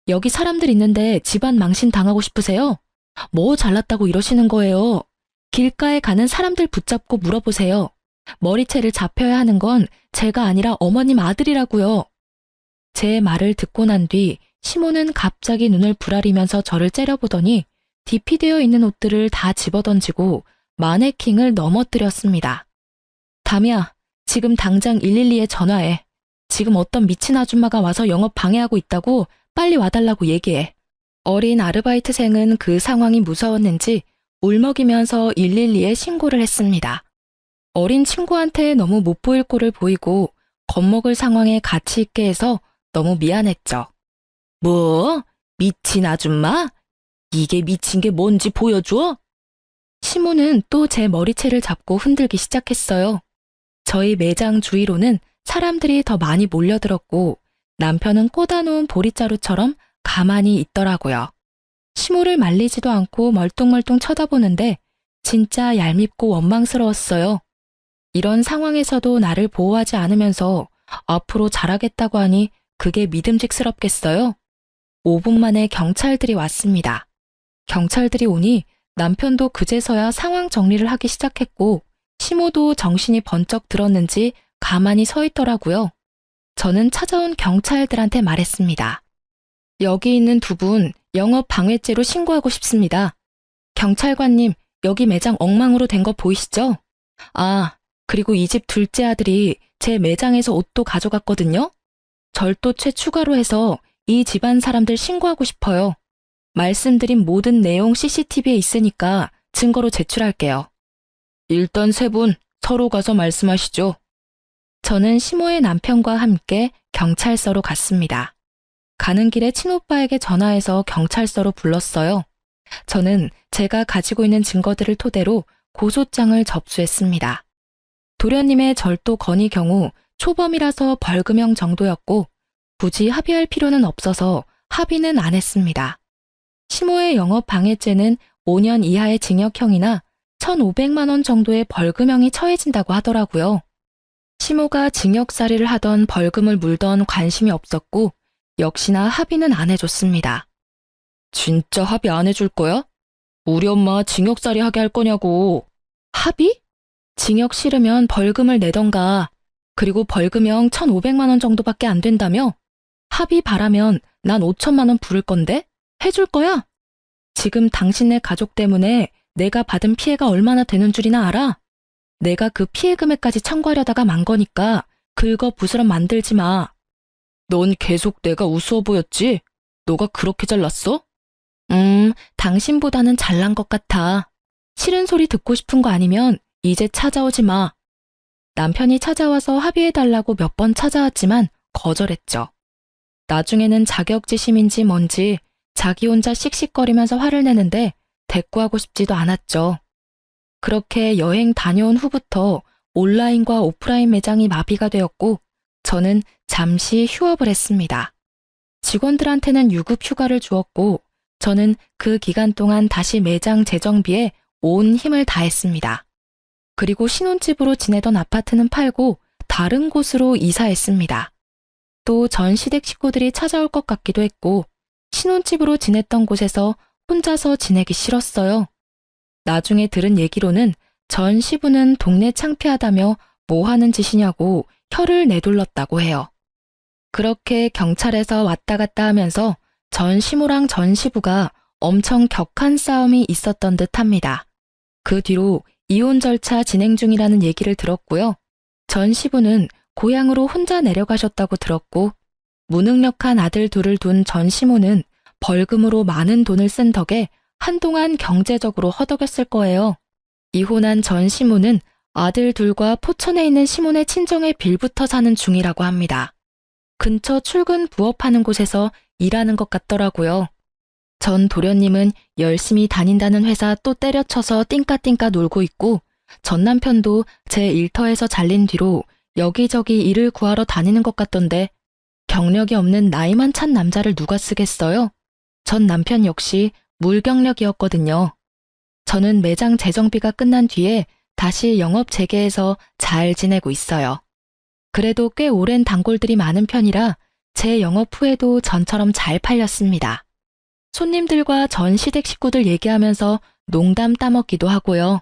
여기 사람들 있는데 집안 망신 당하고 싶으세요? 뭐 잘났다고 이러시는 거예요? 길가에 가는 사람들 붙잡고 물어보세요. 머리채를 잡혀야 하는 건 제가 아니라 어머님 아들이라고요. 제 말을 듣고 난 뒤 시모는 갑자기 눈을 부라리면서 저를 째려보더니 DP되어 있는 옷들을 다 집어던지고 마네킹을 넘어뜨렸습니다. 담이야, 지금 당장 112에 전화해. 지금 어떤 미친 아줌마가 와서 영업 방해하고 있다고 빨리 와달라고 얘기해. 어린 아르바이트생은 그 상황이 무서웠는지 울먹이면서 112에 신고를 했습니다. 어린 친구한테 너무 못 보일 꼴을 보이고 겁먹을 상황에 가치 있게 해서 너무 미안했죠. 뭐? 미친 아줌마? 이게 미친 게 뭔지 보여줘? 시모는 또 제 머리채를 잡고 흔들기 시작했어요. 저희 매장 주위로는 사람들이 더 많이 몰려들었고 남편은 꽂아놓은 보릿자루처럼 가만히 있더라고요. 시모를 말리지도 않고 멀뚱멀뚱 쳐다보는데 진짜 얄밉고 원망스러웠어요. 이런 상황에서도 나를 보호하지 않으면서 앞으로 잘하겠다고 하니 그게 믿음직스럽겠어요? 5분 만에 경찰들이 왔습니다. 경찰들이 오니 남편도 그제서야 상황 정리를 하기 시작했고 시모도 정신이 번쩍 들었는지 가만히 서 있더라고요. 저는 찾아온 경찰들한테 말했습니다. 여기 있는 두 분 영업 방해죄로 신고하고 싶습니다. 경찰관님, 여기 매장 엉망으로 된 거 보이시죠? 아, 그리고 이 집 둘째 아들이 제 매장에서 옷도 가져갔거든요. 절도죄 추가로 해서 이 집안 사람들 신고하고 싶어요. 말씀드린 모든 내용 CCTV에 있으니까 증거로 제출할게요. 일단 세 분 서로 가서 말씀하시죠. 저는 시모의 남편과 함께 경찰서로 갔습니다. 가는 길에 친오빠에게 전화해서 경찰서로 불렀어요. 저는 제가 가지고 있는 증거들을 토대로 고소장을 접수했습니다. 도련님의 절도 건의 경우 초범이라서 벌금형 정도였고 굳이 합의할 필요는 없어서 합의는 안 했습니다. 시모의 영업방해죄는 5년 이하의 징역형이나 1,500만 원 정도의 벌금형이 처해진다고 하더라고요. 시모가 징역살이를 하던 벌금을 물던 관심이 없었고 역시나 합의는 안 해줬습니다. 진짜 합의 안 해줄 거야? 우리 엄마 징역살이 하게 할 거냐고. 합의? 징역 싫으면 벌금을 내던가. 그리고 벌금형 1,500만 원 정도밖에 안 된다며? 합의 바라면 난 5천만 원 부를 건데? 해줄 거야? 지금 당신네 가족 때문에 내가 받은 피해가 얼마나 되는 줄이나 알아? 내가 그 피해 금액까지 청구하려다가 만 거니까 긁어부스럼 만들지 마. 넌 계속 내가 우스워 보였지? 너가 그렇게 잘났어? 당신보다는 잘난 것 같아. 싫은 소리 듣고 싶은 거 아니면 이제 찾아오지 마. 남편이 찾아와서 합의해달라고 몇 번 찾아왔지만 거절했죠. 나중에는 자격지심인지 뭔지 자기 혼자 씩씩거리면서 화를 내는데 대꾸하고 싶지도 않았죠. 그렇게 여행 다녀온 후부터 온라인과 오프라인 매장이 마비가 되었고 저는 잠시 휴업을 했습니다. 직원들한테는 유급 휴가를 주었고 저는 그 기간 동안 다시 매장 재정비에 온 힘을 다했습니다. 그리고 신혼집으로 지내던 아파트는 팔고 다른 곳으로 이사했습니다. 또 전 시댁 식구들이 찾아올 것 같기도 했고 신혼집으로 지냈던 곳에서 혼자서 지내기 싫었어요. 나중에 들은 얘기로는 전 시부는 동네 창피하다며 뭐 하는 짓이냐고 혀를 내둘렀다고 해요. 그렇게 경찰에서 왔다 갔다 하면서 전 시모랑 전 시부가 엄청 격한 싸움이 있었던 듯 합니다. 그 뒤로 이혼 절차 진행 중이라는 얘기를 들었고요. 전 시부는 고향으로 혼자 내려가셨다고 들었고 무능력한 아들 둘을 둔 전 시모는 벌금으로 많은 돈을 쓴 덕에 한동안 경제적으로 허덕였을 거예요. 이혼한 전 시모는 아들 둘과 포천에 있는 시몬의 친정에 빌붙어 사는 중이라고 합니다. 근처 출근 부업하는 곳에서 일하는 것 같더라고요. 전 도련님은 열심히 다닌다는 회사 또 때려쳐서 띵까띵까 놀고 있고 전 남편도 제 일터에서 잘린 뒤로 여기저기 일을 구하러 다니는 것 같던데 경력이 없는 나이만 찬 남자를 누가 쓰겠어요? 전 남편 역시 물경력이었거든요. 저는 매장 재정비가 끝난 뒤에 다시 영업 재개해서 잘 지내고 있어요. 그래도 꽤 오랜 단골들이 많은 편이라 제 영업 후에도 전처럼 잘 팔렸습니다. 손님들과 전 시댁 식구들 얘기하면서 농담 따먹기도 하고요.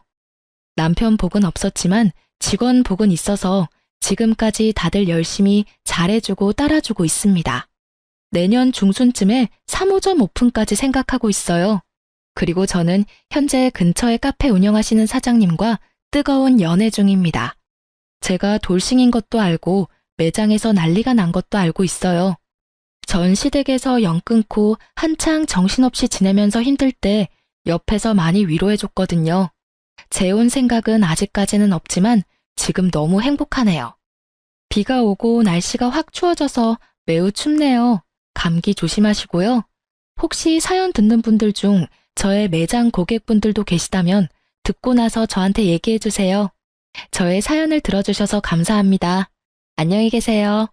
남편 복은 없었지만 직원 복은 있어서 지금까지 다들 열심히 잘해주고 따라주고 있습니다. 내년 중순쯤에 3호점 오픈까지 생각하고 있어요. 그리고 저는 현재 근처에 카페 운영하시는 사장님과 뜨거운 연애 중입니다. 제가 돌싱인 것도 알고 매장에서 난리가 난 것도 알고 있어요. 전 시댁에서 연 끊고 한창 정신없이 지내면서 힘들 때 옆에서 많이 위로해줬거든요. 재혼 생각은 아직까지는 없지만 지금 너무 행복하네요. 비가 오고 날씨가 확 추워져서 매우 춥네요. 감기 조심하시고요. 혹시 사연 듣는 분들 중 저의 매장 고객분들도 계시다면 듣고 나서 저한테 얘기해 주세요. 저의 사연을 들어주셔서 감사합니다. 안녕히 계세요.